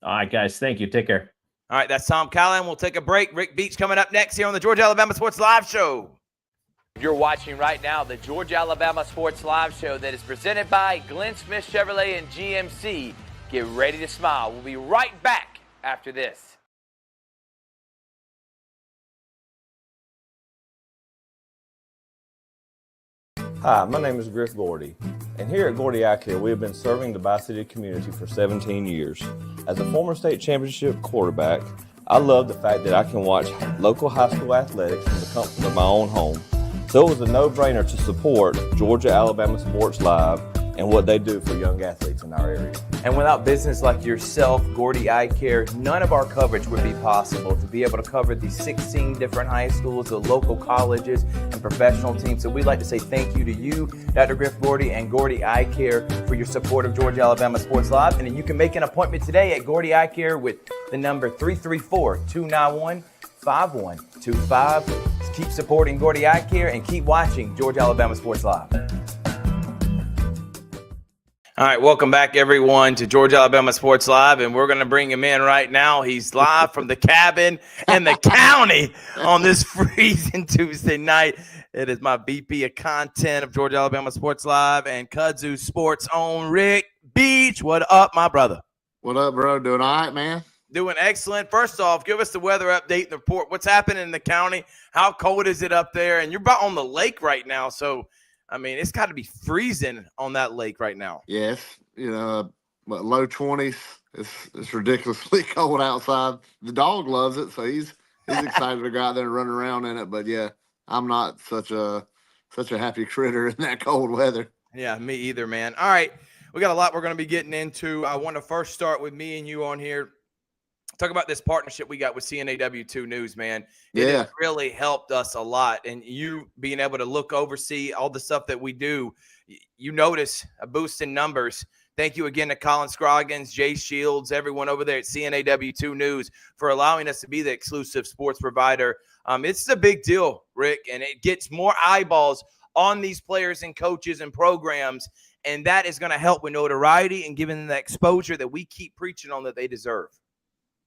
All right, guys. Thank you. Take care. All right, that's Tom Callahan. We'll take a break. Rick Beach coming up next here on the Georgia Alabama Sports Live Show. You're watching right now the Georgia Alabama Sports Live Show that is presented by Glenn Smith Chevrolet and GMC. Get ready to smile. We'll be right back after this. Hi, my name is Griff Gordy, and here at Gordy Eye Care, we have been serving the Bi-City community for 17 years. As a former state championship quarterback, I love the fact that I can watch local high school athletics from the comfort of my own home. So it was a no-brainer to support Georgia Alabama Sports Live and what they do for young athletes in our area. And without business like yourself, Gordy Eye Care, none of our coverage would be possible to be able to cover the 16 different high schools, the local colleges, and professional teams. So we'd like to say thank you to you, Dr. Griff Gordy and Gordy Eye Care, for your support of Georgia Alabama Sports Live. And you can make an appointment today at Gordy Eye Care with the number 334-291-5125. Keep supporting Gordy Eye Care and keep watching Georgia Alabama Sports Live. All right, welcome back, everyone, to Georgia Alabama Sports Live, and we're going to bring him in right now. He's live from the cabin in the county on this freezing Tuesday night. It is my VP of content of Georgia Alabama Sports Live and Kudzu Sports own Rick Beach. What up, my brother? What up, bro? Doing all right, man? Doing excellent. First off, give us the weather update and the report. What's happening in the county? How cold is it up there? And you're about on the lake right now, so I mean, it's got to be freezing on that lake right now. Yes, low 20s. It's ridiculously cold outside. The dog loves it, so he's excited to go out there and run around in it. But yeah, I'm not such a happy critter in that cold weather. Yeah, me either, man. All right, we got a lot we're going to be getting into. I want to first start with me and you on here. Talk about this partnership we got with CNAW2 News, man. It has really helped us a lot. And you being able to oversee all the stuff that we do, you notice a boost in numbers. Thank you again to Colin Scroggins, Jay Shields, everyone over there at CNAW2 News for allowing us to be the exclusive sports provider. It's a big deal, Rick, and it gets more eyeballs on these players and coaches and programs, and that is going to help with notoriety and giving them the exposure that we keep preaching on that they deserve.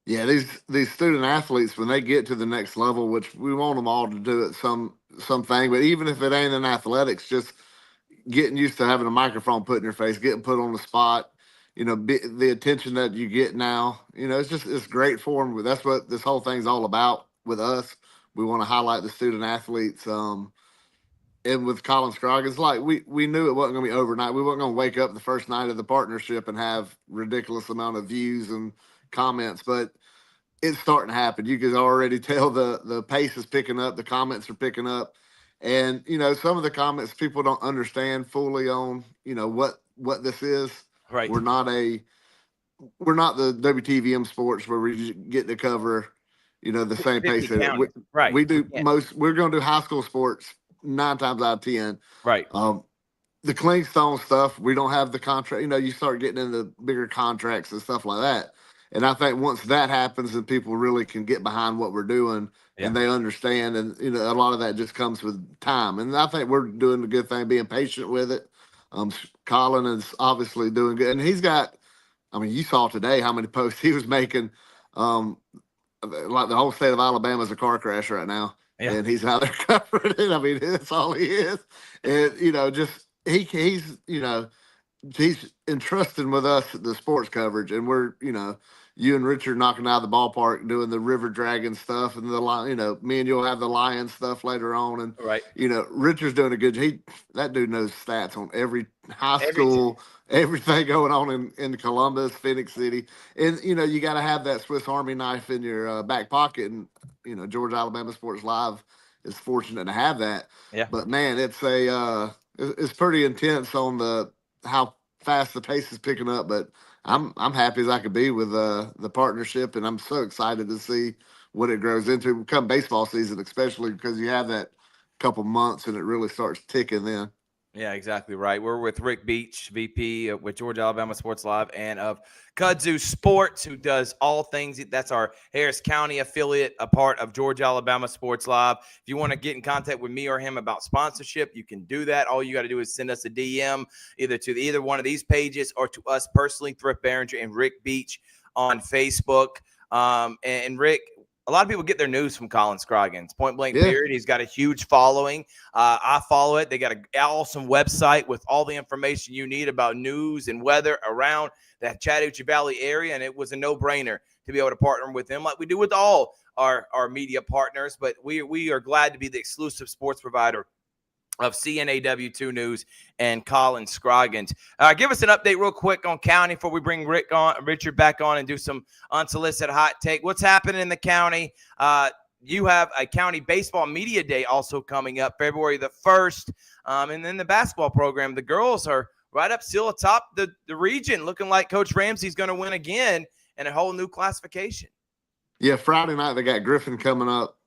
Yeah, these student athletes, when they get to the next level, which we want them all to do at something, but even if it ain't in athletics, just getting used to having a microphone put in your face, getting put on the spot, the attention that you get now, it's great for them. That's what this whole thing's all about with us. We want to highlight the student athletes. And with Colin Scroggins, like we knew it wasn't going to be overnight. We weren't going to wake up the first night of the partnership and have ridiculous amount of views and comments, but it's starting to happen. You can already tell the pace is picking up, the comments are picking up, and some of the comments people don't understand fully on what this is. Right. We're not the WTVM Sports where we get to cover the same pace. Right. We do we're going to do high school sports 9 times out of 10. Right. The Clingstone stuff, we don't have the contract. You start getting into bigger contracts and stuff like that. And I think once that happens, then people really can get behind what we're doing Yeah. and they understand. And, a lot of that just comes with time. And I think we're doing a good thing, being patient with it. Colin is obviously doing good. And he's got, I mean, you saw today how many posts he was making. Like the whole state of Alabama is a car crash right now. Yeah. And he's out there covering it. I mean, that's all he is. And, just he's entrusting with us the sports coverage, and we're you and Richard knocking out of the ballpark doing the river dragon stuff, and me and you'll have the lion stuff later on, and Right. Richard's doing a good. That dude knows stats on every high Every school, everything going on in Columbus, Phoenix City, and you got to have that Swiss Army knife in your back pocket, and Georgia Alabama Sports Live is fortunate to have that. Yeah. But man, it's it's pretty intense on how fast the pace is picking up, but I'm happy as I could be with the partnership, and I'm so excited to see what it grows into come baseball season, especially because you have that couple months and it really starts ticking then. Yeah, exactly right. We're with Rick Beach, VP with Georgia Alabama Sports Live, and of Kudzu Sports, who does all things. That's our Harris County affiliate, a part of Georgia Alabama Sports Live. If you want to get in contact with me or him about sponsorship, you can do that. All you got to do is send us a DM either to either one of these pages or to us personally, Thrift, Barringer, and Rick Beach on Facebook. And Rick, a lot of people get their news from Colin Scroggins, point blank period. He's got a huge following. I follow it. They got an awesome website with all the information you need about news and weather around the Chattahoochee Valley area. And it was a no-brainer to be able to partner with them like we do with all our media partners. But we are glad to be the exclusive sports provider of CNAW2 News and Colin Scroggins. Give us an update real quick on county before we bring Richard back on and do some unsolicited hot take. What's happening in the county? You have a county baseball media day also coming up February the 1st. And then the basketball program, the girls are right up still atop the region, looking like Coach Ramsey's going to win again in a whole new classification. Yeah, Friday night they got Griffin coming up,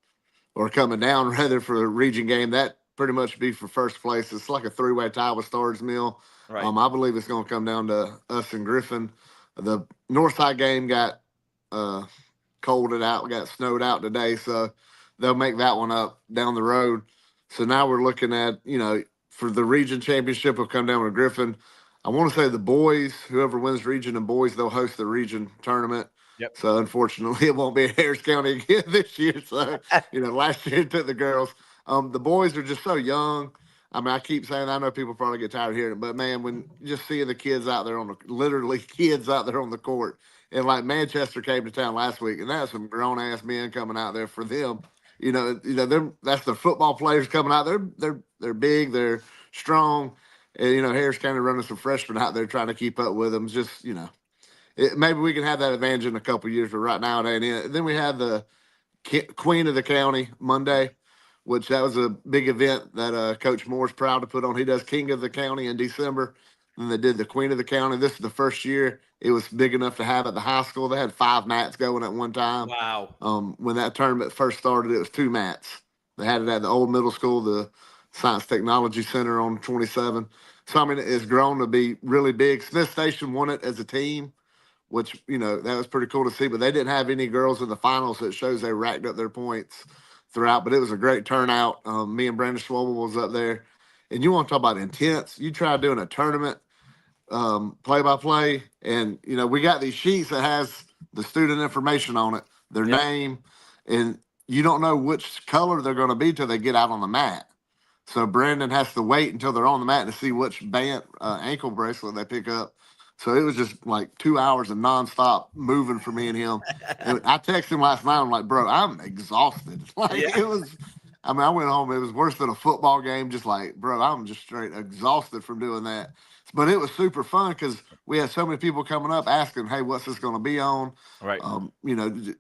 or coming down rather, for a region game. That pretty much be for first place. It's like a three-way tie with Stars Mill. Right. I believe it's going to come down to us and Griffin. The Northside game got colded out, got snowed out today, so they'll make that one up down the road. So now we're looking at, for the region championship will come down with Griffin. I want to say the boys, whoever wins region and boys, they'll host the region tournament. Yep. So unfortunately, it won't be in Harris County again this year. So, last year it took the girls. The boys are just so young. I mean, I keep saying, I know people probably get tired of hearing it, but man, when just seeing the kids out there literally kids out there on the court, and like Manchester came to town last week, and that's some grown ass men coming out there for them. That's the football players coming out. They're big, they're strong, and Harris County running some freshmen out there trying to keep up with them. Just maybe we can have that advantage in a couple of years, but right now it ain't it. Then we have the Queen of the County Monday, which that was a big event that Coach Moore's proud to put on. He does King of the County in December, and they did the Queen of the County. This is the first year it was big enough to have at the high school. They had 5 mats going at one time. Wow. When that tournament first started, it was 2 mats. They had it at the old middle school, the Science Technology Center on 27. So, I mean, it's grown to be really big. Smith Station won it as a team, which, that was pretty cool to see. But they didn't have any girls in the finals, so it shows they racked up their points throughout. But it was a great turnout. Me and Brandon Schwabel was up there. And you want to talk about intense. You try doing a tournament play-by-play, and, we got these sheets that has the student information on it, their name, and you don't know which color they're going to be till they get out on the mat. So Brandon has to wait until they're on the mat to see which band ankle bracelet they pick up. So it was just like 2 hours of nonstop moving for me and him. And I texted him last night. I'm like, bro, I'm exhausted. It was, I went home. It was worse than a football game. Just like, bro, I'm just straight exhausted from doing that. But it was super fun because we had so many people coming up asking, hey, what's this going to be on? Right.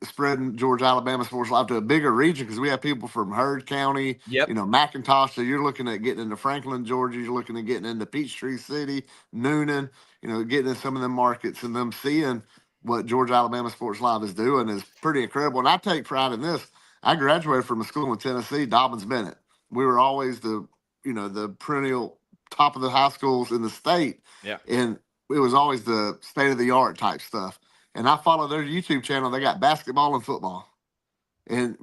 Spreading Georgia Alabama Sports Live to a bigger region, because we have people from Heard County, McIntosh. So you're looking at getting into Franklin, Georgia. You're looking at getting into Peachtree City, Noonan, getting in some of them markets, and them seeing what Georgia Alabama Sports Live is doing is pretty incredible. And I take pride in this. I graduated from a school in Tennessee, Dobbins Bennett. We were always the perennial top of the high schools in the state. Yeah. And it was always the state of the art type stuff. and I follow their YouTube channel. They got basketball and football. And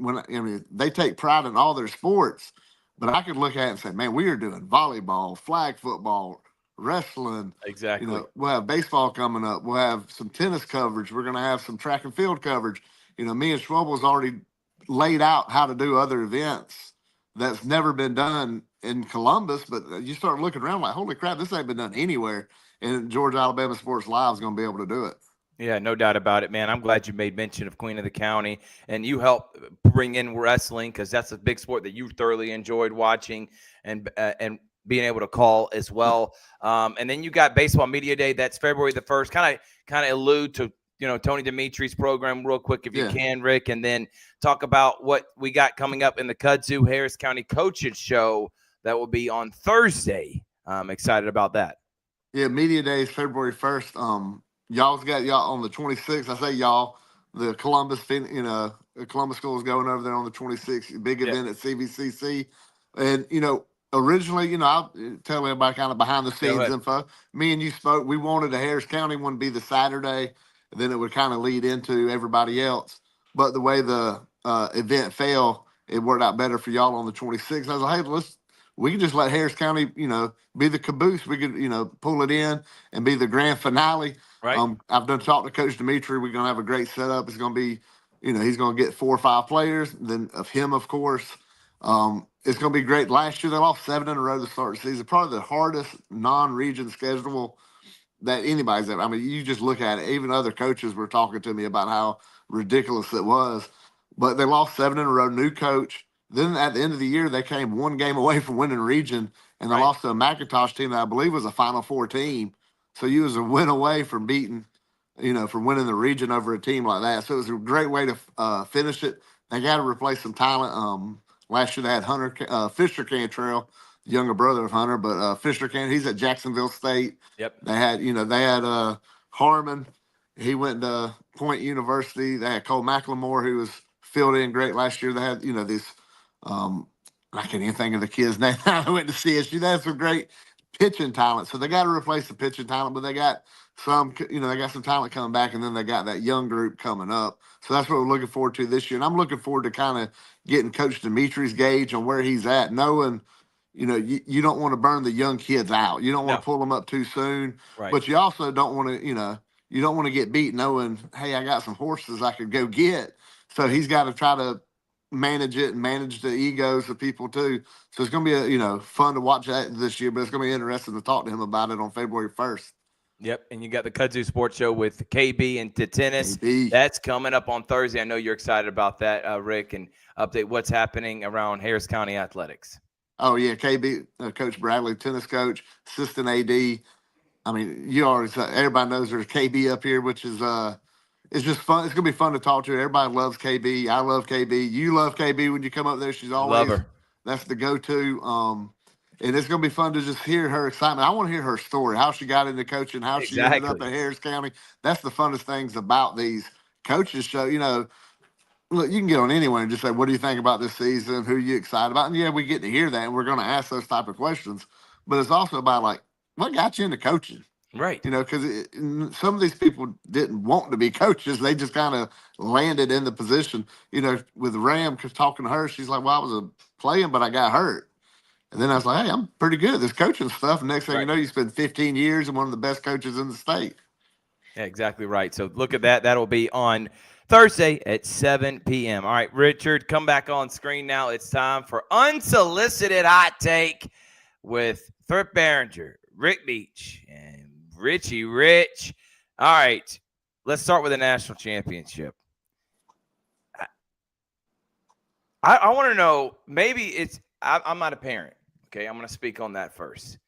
they take pride in all their sports, but I could look at it and say, man, we are doing volleyball, flag football, wrestling. Exactly. We'll have baseball coming up. We'll have some tennis coverage. We're going to have some track and field coverage. Me and Schwabel's already laid out how to do other events that's never been done in Columbus, but you start looking around like, holy crap, this ain't been done anywhere. And Georgia Alabama Sports Live is going to be able to do it. Yeah, no doubt about it, man. I'm glad you made mention of Queen of the County, and you helped bring in wrestling because that's a big sport that you thoroughly enjoyed watching and being able to call as well. And then you got Baseball Media Day. That's February the 1st. Kind of allude to Tony Dimitri's program real quick if you can, Rick, and then talk about what we got coming up in the Kudzu Harris County Coaches Show that will be on Thursday. I'm excited about that. Yeah, Media Day is February 1st. Y'all's got y'all on the 26th. I say y'all, the Columbus, Columbus School is going over there on the 26th. Big event at CVCC. And, originally, I'll tell everybody kind of behind the scenes info. Me and you spoke. We wanted the Harris County one to be the Saturday. And then it would kind of lead into everybody else. But the way the event fell, it worked out better for y'all on the 26th. I was like, hey, we can just let Harris County, be the caboose. We could, pull it in and be the grand finale. Right. I've done talk to Coach Dimitri. We're going to have a great setup. It's going to be, he's going to get 4 or 5 players. Then of him, of course. It's going to be great. Last year, they lost 7 in a row to start the season. Probably the hardest non-region schedule that anybody's ever. I mean, you just look at it. Even other coaches were talking to me about how ridiculous it was. But they lost 7 in a row, new coach. Then at the end of the year, they came 1 game away from winning region, and they lost to a McIntosh team that I believe was a Final Four team. So you was a win away from beating, from winning the region over a team like that. So it was a great way to finish it. They got to replace some talent. Last year they had Hunter Fisher Cantrell, younger brother of Hunter, but Fisher he's at Jacksonville State. Yep. They had Harmon. He went to Point University. They had Cole McLemore, who was filled in great last year. They had these. I can't even think of the kid's name. I went to CSU. They had some great pitching talent. So they got to replace the pitching talent, but they got some, they got some talent coming back, and then they got that young group coming up. So that's what we're looking forward to this year. And I'm looking forward to kind of getting Coach Dimitri's gauge on where he's at, knowing, you don't want to burn the young kids out. You don't want to pull them up too soon, but you also don't want to, you don't want to get beat knowing, hey, I got some horses I could go get. So he's got to try to manage it and manage the egos of people too. So it's going to be fun to watch that this year, but it's going to be interesting to talk to him about it on February 1st. Yep, and you got the Kudzu Sports Show with KB and to tennis. KB. That's coming up on Thursday. I know you're excited about that, Rick, and update what's happening around Harris County athletics. Oh yeah, KB, Coach Bradley, tennis coach, assistant AD. I mean, everybody knows there's KB up here, which is it's just fun. It's gonna be fun to talk to. Everybody loves KB. I love KB. You love KB when you come up there. She's always love her. That's the go-to. And it's gonna be fun to just hear her excitement. I want to hear her story, how she got into coaching, how she ended up at Harris County. That's the funnest things about these coaches show. Look, you can get on anyone and just say, what do you think about this season? Who are you excited about? And yeah, we get to hear that, and we're going to ask those type of questions. But it's also about, like, what got you into coaching? Right. Because some of these people didn't want to be coaches. They just kind of landed in the position. With Ram, talking to her, she's like, well, I was playing, but I got hurt. And then I was like, hey, I'm pretty good at this coaching stuff. And next thing you know, you spend 15 years and one of the best coaches in the state. Yeah, exactly right. So look at that. That'll be on Thursday at 7 p.m. All right, Richard, come back on screen now. It's time for Unsolicited Hot Take with Thrift Barringer, Rick Beach, and Richie Rich. All right, let's start with the national championship. I want to know, maybe I'm not a parent, okay? I'm going to speak on that first.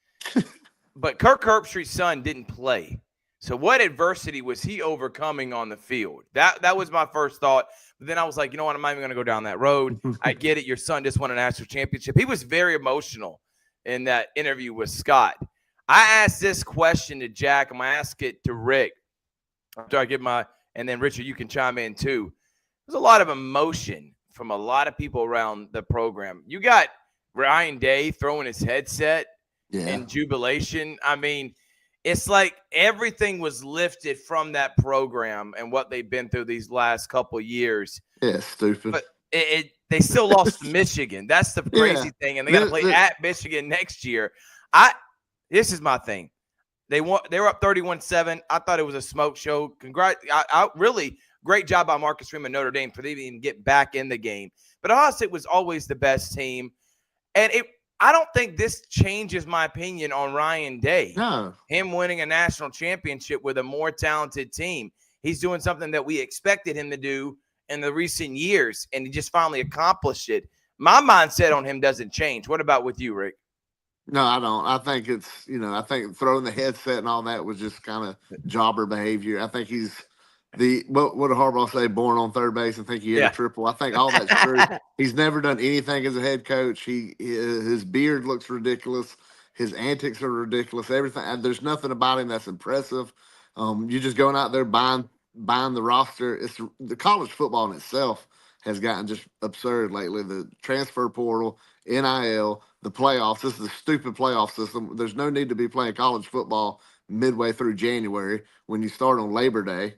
But Kirk Herbstreit's son didn't play. So what adversity was he overcoming on the field? That was my first thought. But then I was like, you know what? I'm not even going to go down that road. I get it. Your son just won a national championship. He was very emotional in that interview with Scott. I asked this question to Jack. I'm going to ask it to Rick after I give and then Richard, you can chime in too. There's a lot of emotion from a lot of people around the program. You got Ryan Day throwing his headset in jubilation. I mean, it's like everything was lifted from that program and what they've been through these last couple years. Yeah, stupid. But they still lost to Michigan. That's the crazy thing, and they got to play at Michigan next year. This is my thing. They were up 31-7. I thought it was a smoke show. Congrats! Really great job by Marcus Freeman, Notre Dame, for them to even get back in the game. But Ohio State was always the best team, and I don't think this changes my opinion on Ryan Day. No. Him winning a national championship with a more talented team. He's doing something that we expected him to do in the recent years, and he just finally accomplished it. My mindset on him doesn't change. What about with you, Rick? No, I don't. I think it's, I think throwing the headset and all that was just kind of jobber behavior. I think he's what did Harbaugh say, born on third base and think he hit a triple. I think all that's true. He's never done anything as a head coach. His beard looks ridiculous. His antics are ridiculous. Everything. There's nothing about him that's impressive. You're just going out there buying the roster. It's the college football in itself has gotten just absurd lately. The transfer portal, NIL, the playoffs. This is a stupid playoff system. There's no need to be playing college football midway through January when you start on Labor Day.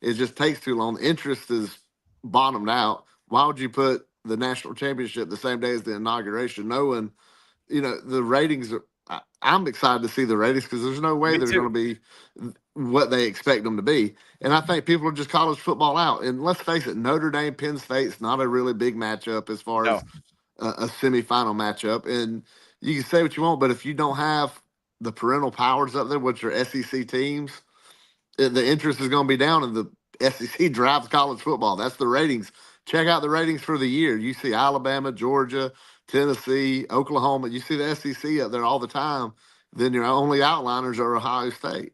It just takes too long. The interest is bottomed out. Why would you put the national championship the same day as the inauguration, knowing, the ratings are – I'm excited to see the ratings because there's no way they're going to be what they expect them to be. And I think people are just college football out. And let's face it, Notre Dame, Penn State's not a really big matchup as far as a semifinal matchup. And you can say what you want, but if you don't have the parental powers up there, which are SEC teams, the interest is going to be down, and the SEC drives college football. That's the ratings. Check out the ratings for the year. You see Alabama, Georgia, Tennessee, Oklahoma. You see the SEC up there all the time. Then your only outliners are Ohio State.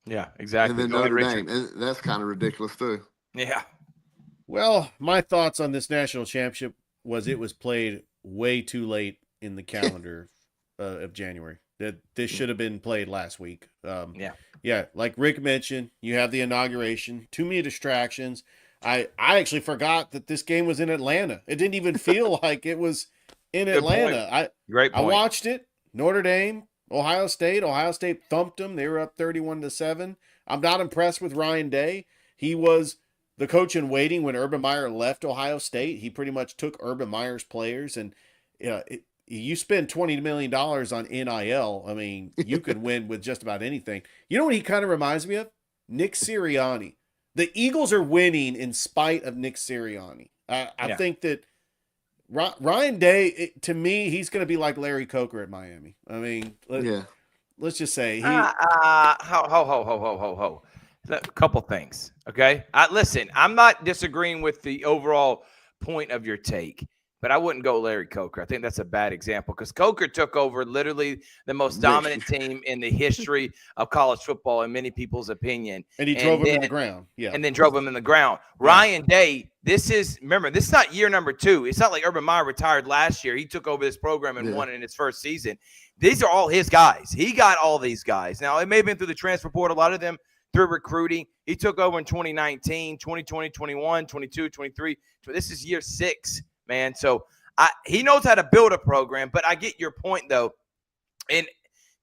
Yeah, exactly. And then Notre Dame. And that's kind of ridiculous too. Yeah. Well, my thoughts on this national championship was it was played way too late in the calendar of January. That this should have been played last week. Yeah, like Rick mentioned, you have the inauguration, too many distractions. I actually forgot that this game was in Atlanta. It didn't even feel like it was in Atlanta. Great point. I watched it. Notre Dame, Ohio State. Ohio State thumped them. They were up 31-7. I'm not impressed with Ryan Day. He was the coach in waiting when Urban Meyer left Ohio State. He pretty much took Urban Meyer's players, and you spend $20 million on NIL. I mean, you could win with just about anything. You know what he kind of reminds me of? Nick Sirianni. The Eagles are winning in spite of Nick Sirianni. I think that Ryan Day, to me, he's going to be like Larry Coker at Miami. I mean, let's just say ho. A couple things, okay? Listen, I'm not disagreeing with the overall point of your take, but I wouldn't go Larry Coker. I think that's a bad example because Coker took over literally the most dominant team in the history of college football, in many people's opinion. And he drove him in the ground. Yeah. And then drove him in the ground. Ryan Day, this is not year number 2. It's not like Urban Meyer retired last year. He took over this program and won it in his first season. These are all his guys. He got all these guys. Now, it may have been through the transfer portal, a lot of them through recruiting. He took over in 2019, 2020, 21, 22, 23. This is year 6. Man, so he knows how to build a program, but I get your point, though. And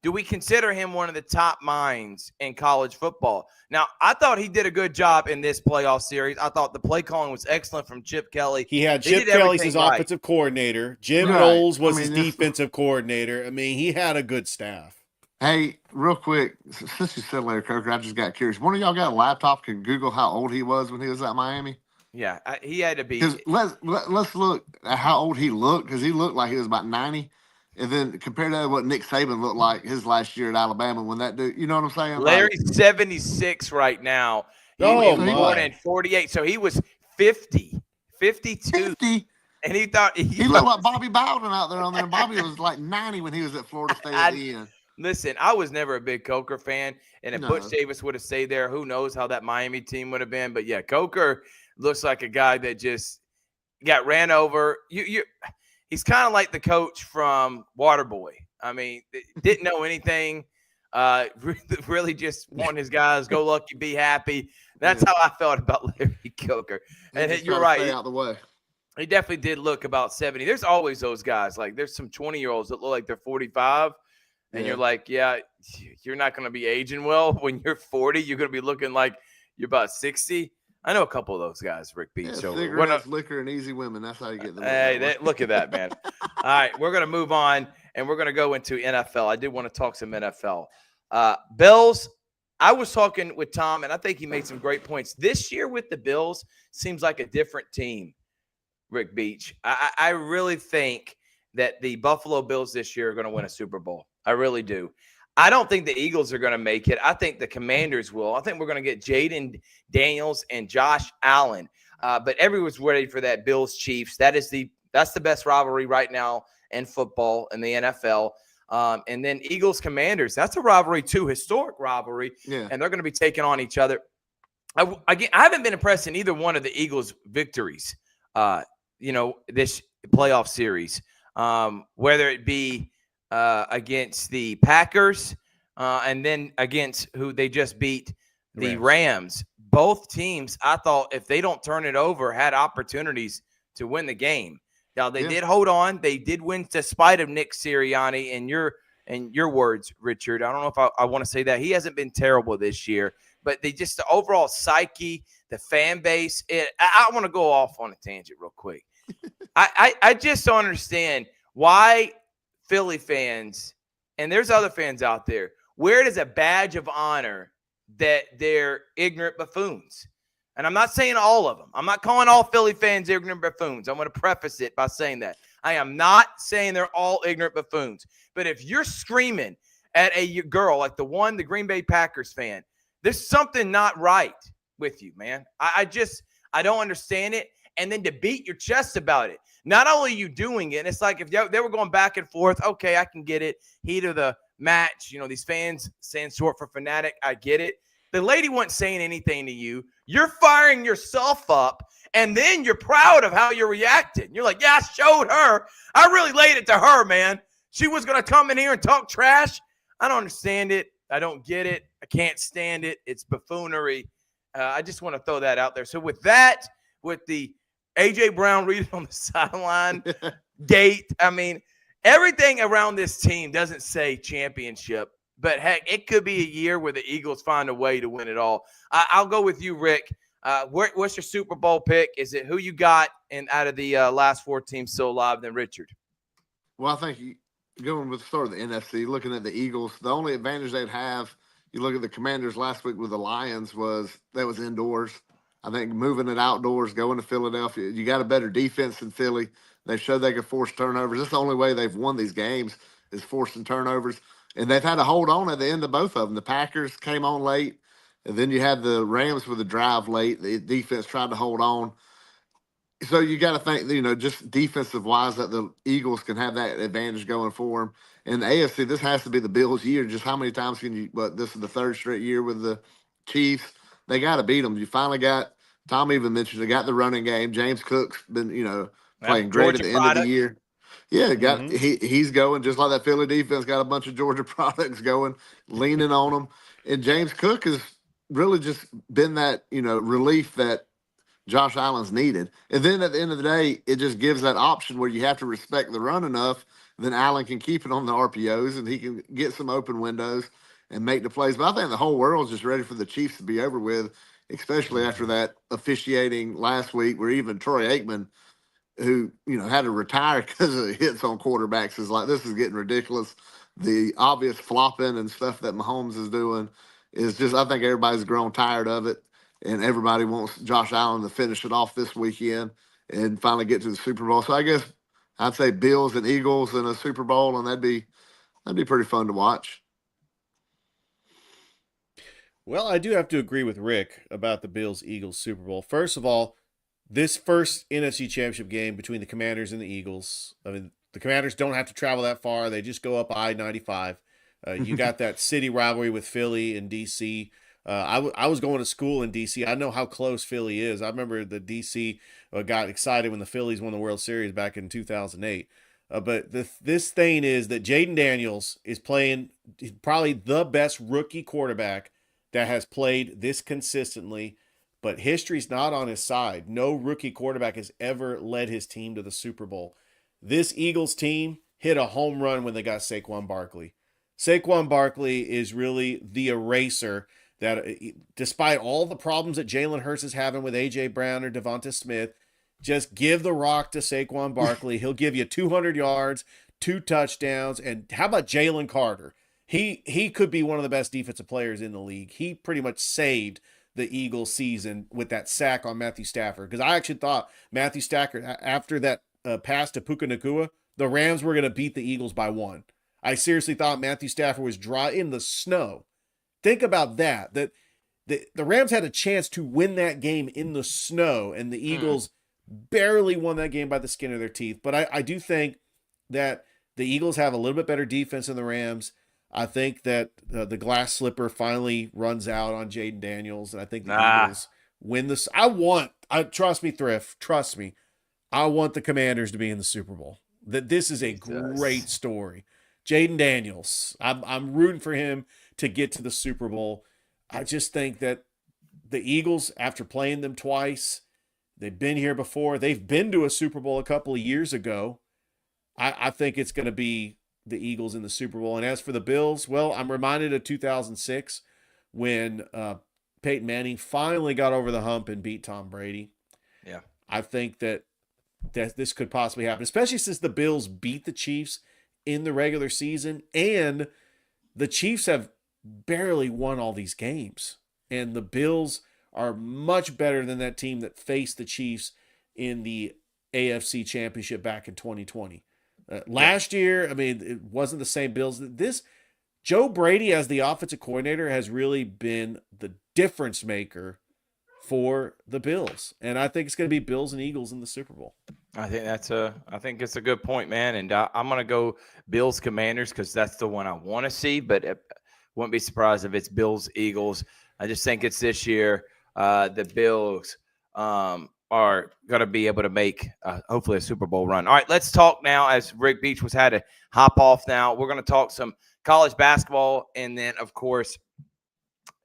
do we consider him one of the top minds in college football? Now, I thought he did a good job in this playoff series. I thought the play calling was excellent from Chip Kelly. He had Chip Kelly as his offensive coordinator. Jim Knowles was his defensive coordinator. I mean, he had a good staff. Hey, real quick, since you said Larry Coker, I just got curious. One of y'all got a laptop, can Google how old he was when he was at Miami? Yeah, he had to be. Let's look at how old he looked, because he looked like he was about 90. And then compared to what Nick Saban looked like his last year at Alabama when that dude, you know what I'm saying? Larry's 76 right now. He was born in 48, so he was 50, 52. 50? And he thought he looked like Bobby Bowden out there on there. Bobby was like 90 when he was at Florida State at the end. Listen, I was never a big Coker fan, and if Butch Davis would have stayed there, who knows how that Miami team would have been. But yeah, Coker looks like a guy that just got ran over. He's kind of like the coach from Waterboy. I mean, didn't know anything. Really just want his guys go lucky, be happy. That's how I felt about Larry Coker. And you're right. Stay out the way. He definitely did look about 70. There's always those guys. Like there's some 20-year-olds that look like they're 45. And Yeah. you're like, yeah, you're not going to be aging well when you're 40. You're going to be looking like you're about 60. I know a couple of those guys, Rick Beach. Yeah, So cigarettes, liquor, and easy women. That's how you get the look. hey, look at that, man. All right, we're going to move on, and we're going to go into NFL. I did want to talk some NFL. Bills, I was talking with Tom, and I think he made some great points. This year with the Bills seems like a different team, Rick Beach. I really think that the Buffalo Bills this year are going to win a Super Bowl. I really do. I don't think the Eagles are going to make it. I think the Commanders will. I think we're going to get Jaden Daniels and Josh Allen. But everyone's ready for that Bills Chiefs. That's the best rivalry right now in football in the NFL. And then Eagles Commanders. That's a rivalry too, historic rivalry. Yeah. And they're going to be taking on each other. I haven't been impressed in either one of the Eagles' victories. This playoff series, whether it be against the Packers and then against who they just beat, the Rams. Both teams, I thought, if they don't turn it over, had opportunities to win the game. Now, they did hold on. They did win despite of Nick Sirianni. In your words, Richard, I don't know if I want to say that. He hasn't been terrible this year. But the overall psyche, the fan base, I want to go off on a tangent real quick. I just don't understand why Philly fans, and there's other fans out there, wear it as a badge of honor that they're ignorant buffoons. And I'm not saying all of them. I'm not calling all Philly fans ignorant buffoons. I'm going to preface it by saying that. I am not saying they're all ignorant buffoons. But if you're screaming at a girl like the Green Bay Packers fan, there's something not right with you, man. I don't understand it. And then to beat your chest about it. Not only you doing it, and it's like if they were going back and forth, okay, I can get it. Heat of the match. These fans stand short for fanatic. I get it. The lady wasn't saying anything to you. You're firing yourself up, and then you're proud of how you're reacting. You're like, yeah, I showed her. I really laid it to her, man. She was going to come in here and talk trash. I don't understand it. I don't get it. I can't stand it. It's buffoonery. I just want to throw that out there. So with that, with the A.J. Brown reading on the sideline gate, I mean, everything around this team doesn't say championship. But, heck, it could be a year where the Eagles find a way to win it all. I'll go with you, Rick. What's your Super Bowl pick? Is it who you got out of the last four teams still alive than Richard? Well, I think going with the start of the NFC, looking at the Eagles, the only advantage they'd have, you look at the Commanders last week with the Lions, was indoors. I think moving it outdoors, going to Philadelphia, you got a better defense than Philly. They showed they could force turnovers. That's the only way they've won these games is forcing turnovers. And they've had to hold on at the end of both of them. The Packers came on late, and then you had the Rams with a drive late. The defense tried to hold on. So you got to think, just defensive-wise, that the Eagles can have that advantage going for them. In the AFC, this has to be the Bills' year. Just how many times can you – this is the third straight year with the Chiefs. They got to beat them. You finally got – Tom even mentioned they got the running game. James Cook's been, playing great at the end of the year. Yeah, he's going just like that Philly defense got a bunch of Georgia products going, leaning on them. And James Cook has really just been that, relief that Josh Allen's needed. And then at the end of the day, it just gives that option where you have to respect the run enough, then Allen can keep it on the RPOs and he can get some open windows and make the plays. But I think the whole world's just ready for the Chiefs to be over with, especially after that officiating last week where even Troy Aikman, who, had to retire because of hits on quarterbacks, is like, this is getting ridiculous. The obvious flopping and stuff that Mahomes is doing is just, I think everybody's grown tired of it, and everybody wants Josh Allen to finish it off this weekend and finally get to the Super Bowl. So I guess I'd say Bills and Eagles in a Super Bowl, and that'd be pretty fun to watch. Well, I do have to agree with Rick about the Bills-Eagles Super Bowl. First of all, this first NFC Championship game between the Commanders and the Eagles, I mean, the Commanders don't have to travel that far. They just go up I-95. You got that city rivalry with Philly and D.C. I was going to school in D.C. I know how close Philly is. I remember the D.C. Got excited when the Phillies won the World Series back in 2008. But this thing is that Jaden Daniels is playing probably the best rookie quarterback that has played this consistently. But history's not on his side. No rookie quarterback has ever led his team to the Super Bowl. This Eagles team hit a home run when they got Saquon Barkley. Saquon Barkley is really the eraser that, despite all the problems that Jalen Hurts is having with A.J. Brown or Devonta Smith, just give the rock to Saquon Barkley. He'll give you 200 yards, 2 touchdowns, and how about Jalen Carter? He could be one of the best defensive players in the league. He pretty much saved the Eagles season with that sack on Matthew Stafford, because I actually thought Matthew Stafford, after that pass to Puka Nacua, the Rams were going to beat the Eagles by 1. I seriously thought Matthew Stafford was dry in the snow. Think about that. That the Rams had a chance to win that game in the snow, and the Eagles barely won that game by the skin of their teeth. But I do think that the Eagles have a little bit better defense than the Rams. I think that the glass slipper finally runs out on Jaden Daniels, and I think the Eagles win this. Trust me, Thrift, trust me. I want the Commanders to be in the Super Bowl. That this is a great story. Jaden Daniels, I'm rooting for him to get to the Super Bowl. I just think that the Eagles, after playing them twice, they've been here before. They've been to a Super Bowl a couple of years ago. I think it's going to be the Eagles in the Super Bowl. And as for the Bills, well, I'm reminded of 2006 when Peyton Manning finally got over the hump and beat Tom Brady. Yeah. I think that this could possibly happen, especially since the Bills beat the Chiefs in the regular season, and the Chiefs have barely won all these games. And the Bills are much better than that team that faced the Chiefs in the AFC Championship back in 2020. Last year, I mean, it wasn't the same Bills. Joe Brady as the offensive coordinator has really been the difference maker for the Bills. And I think it's going to be Bills and Eagles in the Super Bowl. I think it's a good point, man. And I'm going to go Bills Commanders because that's the one I want to see, but wouldn't be surprised if it's Bills Eagles. I just think it's this year. The Bills are going to be able to make hopefully a Super Bowl run. All right, let's talk now, as Rick Beach had to hop off now. We're going to talk some college basketball and then, of course,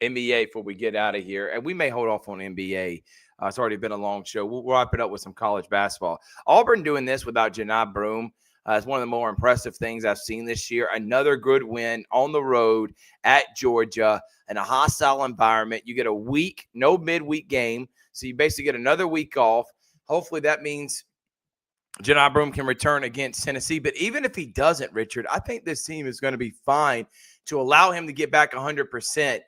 NBA before we get out of here. And we may hold off on NBA. It's already been a long show. We'll wrap it up with some college basketball. Auburn doing this without Janai Broome is one of the more impressive things I've seen this year. Another good win on the road at Georgia in a hostile environment. You get a week, no midweek game. So you basically get another week off. Hopefully that means Janai Broome can return against Tennessee. But even if he doesn't, Richard, I think this team is going to be fine to allow him to get back 100%.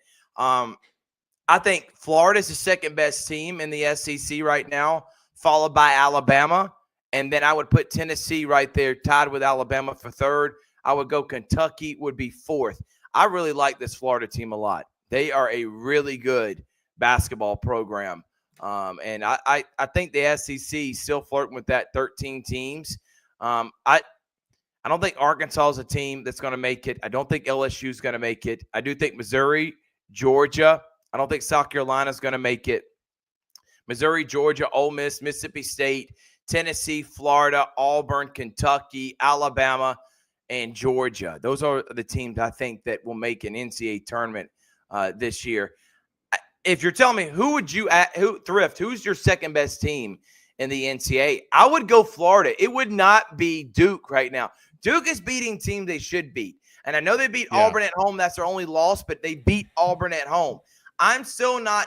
I think Florida is the second best team in the SEC right now, followed by Alabama. And then I would put Tennessee right there, tied with Alabama for third. I would go Kentucky would be fourth. I really like this Florida team a lot. They are a really good basketball program. And I think the SEC is still flirting with that 13 teams. I don't think Arkansas is a team that's going to make it. I don't think LSU is going to make it. I do think Missouri, Georgia. I don't think South Carolina is going to make it. Missouri, Georgia, Ole Miss, Mississippi State, Tennessee, Florida, Auburn, Kentucky, Alabama, and Georgia. Those are the teams I think that will make an NCAA tournament this year. If you're telling me who's your second best team in the NCAA, I would go Florida. It would not be Duke right now. Duke is beating teams they should beat. And I know they beat Auburn at home. That's their only loss, but they beat Auburn at home. I'm still not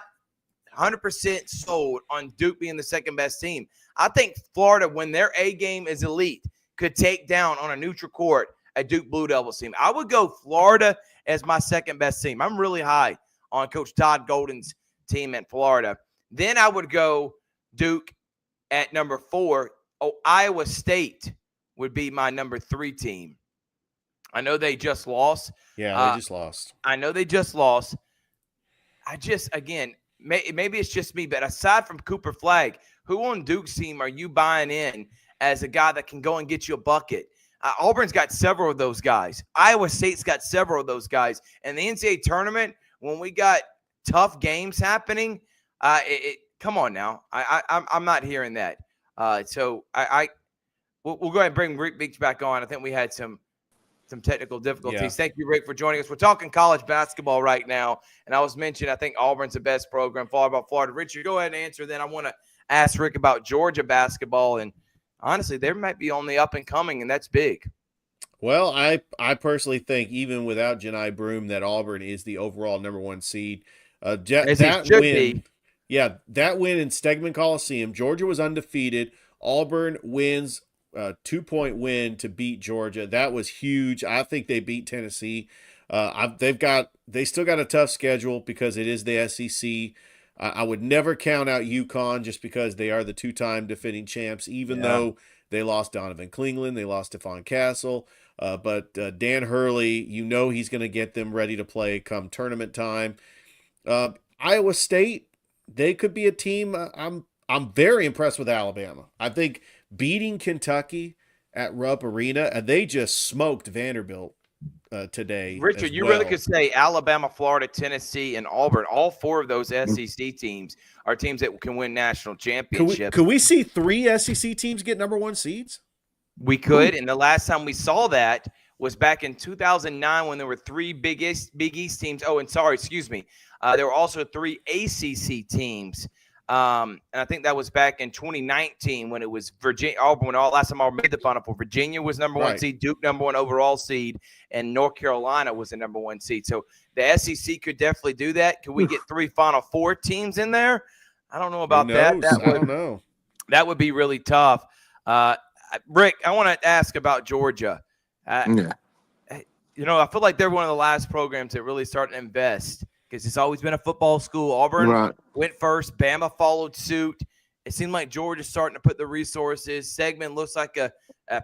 100% sold on Duke being the second best team. I think Florida, when their A game is elite, could take down on a neutral court a Duke Blue Devils team. I would go Florida as my second best team. I'm really high on Coach Todd Golden's team in Florida. Then I would go Duke at number 4. Iowa State would be my number 3 team. I know they just lost. Yeah, they just lost. I know they just lost. Maybe it's just me, but aside from Cooper Flagg, who on Duke's team are you buying in as a guy that can go and get you a bucket? Auburn's got several of those guys. Iowa State's got several of those guys. And the NCAA tournament, when we got tough games happening, come on now. I'm not hearing that. So we'll go ahead and bring Rick Beach back on. I think we had some technical difficulties. Yeah. Thank you, Rick, for joining us. We're talking college basketball right now. And I was mentioning, I think Auburn's the best program, followed by Florida. Richard, go ahead and answer. Then I want to ask Rick about Georgia basketball. And honestly, they might be on the up and coming, and that's big. Well, I personally think even without Janai Broom that Auburn is the overall number 1 seed. As it That should win, be. yeah, that win in Stegman Coliseum, Georgia was undefeated. Auburn wins 2-point win to beat Georgia. That was huge. I think they beat Tennessee. They still got a tough schedule because it is the SEC. I would never count out UConn just because they are the 2-time defending champs, even though they lost Donovan Klingland, they lost Stephon Castle. But Dan Hurley, he's going to get them ready to play come tournament time. Iowa State, they could be a team. I'm very impressed with Alabama. I think beating Kentucky at Rupp Arena, and they just smoked Vanderbilt today. Richard, you really could say Alabama, Florida, Tennessee, and Auburn. All 4 of those SEC teams are teams that can win national championships. Could we see 3 SEC teams get number 1 seeds? We could, and the last time we saw that was back in 2009 when there were 3 Big East teams. Oh, and sorry, excuse me. There were also 3 ACC teams. And I think that was back in 2019 when it was Virginia, Auburn. Last time Auburn made the Final Four, Virginia was number 1 seed, Duke number 1 overall seed, and North Carolina was the number 1 seed. So the SEC could definitely do that. Could we get 3 Final Four teams in there? I don't know about that. I don't know. That would be really tough. Rick, I want to ask about Georgia. I feel like they're one of the last programs that really started to invest because it's always been a football school. Auburn went first. Bama followed suit. It seemed like Georgia's starting to put the resources. Segment looks like a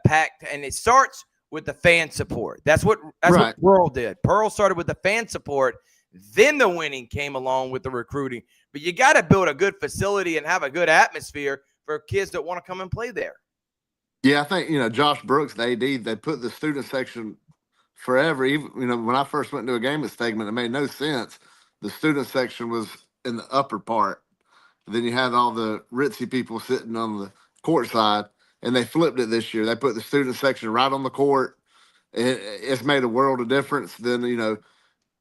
packed, and it starts with the fan support. That's what Pearl did. Pearl started with the fan support. Then the winning came along with the recruiting. But you got to build a good facility and have a good atmosphere for kids that want to come and play there. Yeah, I think, Josh Brooks, the AD, they put the student section forever. Even, when I first went to a game at Stegman, it made no sense. The student section was in the upper part. Then you had all the ritzy people sitting on the court side, and they flipped it this year. They put the student section right on the court. It's made a world of difference. Then,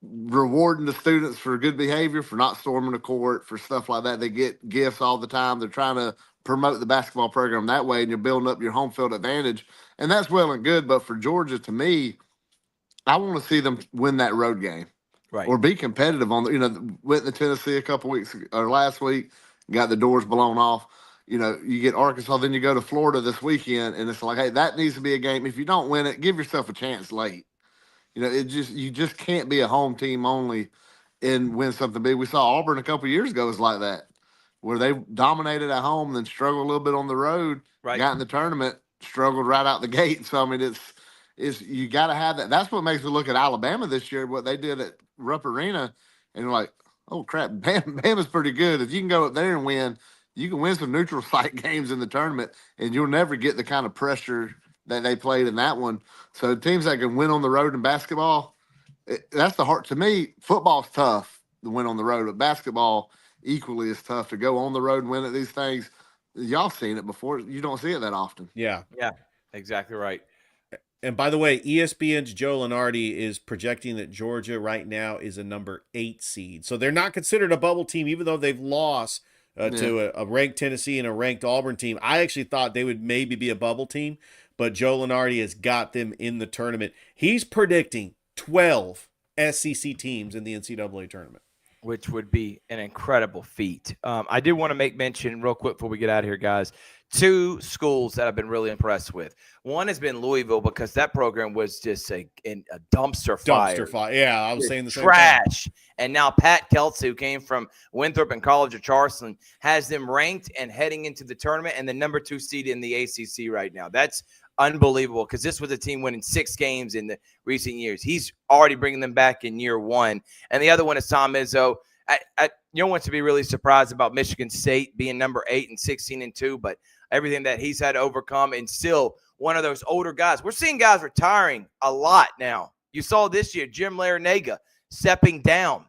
rewarding the students for good behavior, for not storming the court, for stuff like that. They get gifts all the time. They're trying to promote the basketball program that way, and you're building up your home field advantage. And that's well and good. But for Georgia, to me, I want to see them win that road game. Right. Or be competitive on went to Tennessee a couple weeks or last week, got the doors blown off. You get Arkansas, then you go to Florida this weekend, and it's like, hey, that needs to be a game. If you don't win it, give yourself a chance late. You just can't be a home team only and win something big. We saw Auburn a couple years ago was like that, where they dominated at home, then struggled a little bit on the road, got in the tournament, struggled right out the gate. So I mean, it's you got to have that. That's what makes me look at Alabama this year, what they did at Rupp Arena, and you're like, oh crap, Bama's pretty good. If you can go up there and win, you can win some neutral site games in the tournament, and you'll never get the kind of pressure that they played in that one. So teams that can win on the road in basketball, that's the heart. To me, football's tough to win on the road, but basketball equally is tough to go on the road and win at these things. Y'all seen it before. You don't see it that often. Yeah. Yeah, exactly right. And by the way, ESPN's Joe Lunardi is projecting that Georgia right now is a number 8 seed. So they're not considered a bubble team, even though they've lost to a ranked Tennessee and a ranked Auburn team. I actually thought they would maybe be a bubble team, but Joe Lunardi has got them in the tournament. He's predicting 12 SEC teams in the NCAA tournament, which would be an incredible feat. I do want to make mention real quick before we get out of here, guys. 2 schools that I've been really impressed with. One has been Louisville because that program was just a dumpster fire. Dumpster fire. Yeah, I was saying the same trash. thing. And now Pat Kelsey, who came from Winthrop and College of Charleston, has them ranked and heading into the tournament and the number 2 seed in the ACC right now. That's unbelievable because this was a team winning 6 games in the recent years. He's already bringing them back in year 1. And the other one is Tom Izzo. You don't want to be really surprised about Michigan State being number 8 and 16-2, but everything that he's had to overcome, and still one of those older guys. We're seeing guys retiring a lot now. You saw this year, Jim Larinaga stepping down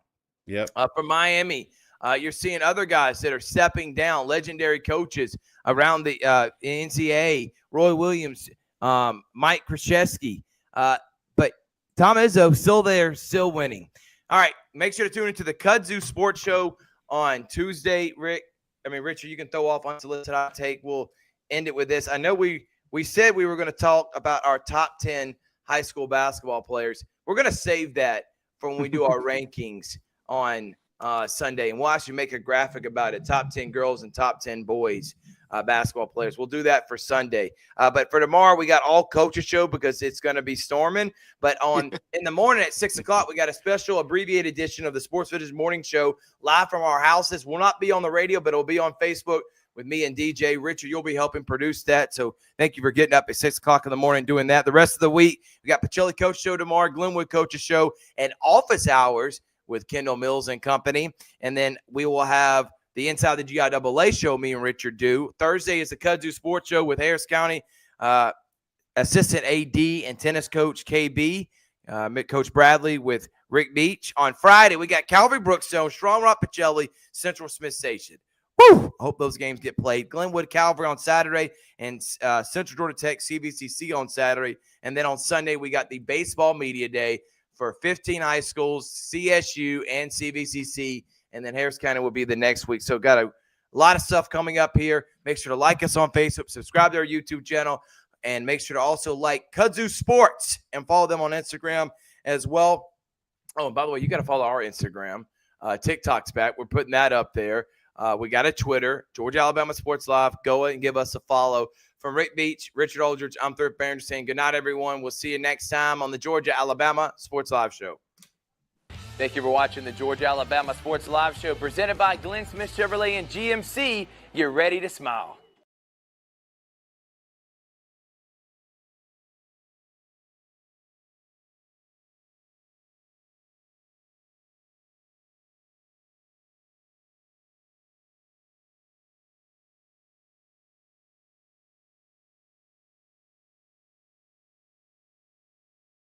from Miami. You're seeing other guys that are stepping down, legendary coaches around the NCAA, Roy Williams, Mike Krzyzewski. But Tom Izzo still there, still winning. All right, make sure to tune into the Kudzu Sports Show on Tuesday. Richard, you can throw off unsolicited hot take. We'll end it with this. I know we said we were going to talk about our top 10 high school basketball players. We're going to save that for when we do our rankings on Sunday, and we'll actually make a graphic about it, top 10 girls and top 10 boys basketball players. We'll do that for Sunday. But for tomorrow, we got all coaches show because it's going to be storming. But in the morning at 6 o'clock, we got a special abbreviated edition of the Sports Vision Morning Show live from our houses. We'll not be on the radio, but it'll be on Facebook with me and DJ. Richard, you'll be helping produce that. So thank you for getting up at 6 o'clock in the morning doing that. The rest of the week, we got Pacelli Coach Show tomorrow, Glenwood Coaches Show, and office hours with Kendall Mills and company. And then we will have the Inside the GIAA show me and Richard do. Thursday is the Kudzu Sports Show with Harris County assistant AD and tennis coach KB, Coach Bradley with Rick Beach. On Friday, we got Calvary Brookstone, Strong Rock Pacelli, Central Smith Station. Woo! I hope those games get played. Glenwood Calvary on Saturday and Central Georgia Tech CVCC on Saturday. And then on Sunday, we got the Baseball Media Day for 15 high schools, CSU and CVCC. And then Harris County will be the next week. So got a lot of stuff coming up here. Make sure to like us on Facebook, subscribe to our YouTube channel, and make sure to also like Kudzu Sports and follow them on Instagram as well. Oh, and by the way, you got to follow our Instagram. TikTok's back. We're putting that up there. We got a Twitter, Georgia Alabama Sports Live. Go and give us a follow. From Rick Beach, Richard Holdridge, I'm Thrift Barringer saying good night, everyone. We'll see you next time on the Georgia Alabama Sports Live Show. Thank you for watching the Georgia Alabama Sports Live Show presented by Glenn Smith Chevrolet and GMC. You're ready to smile.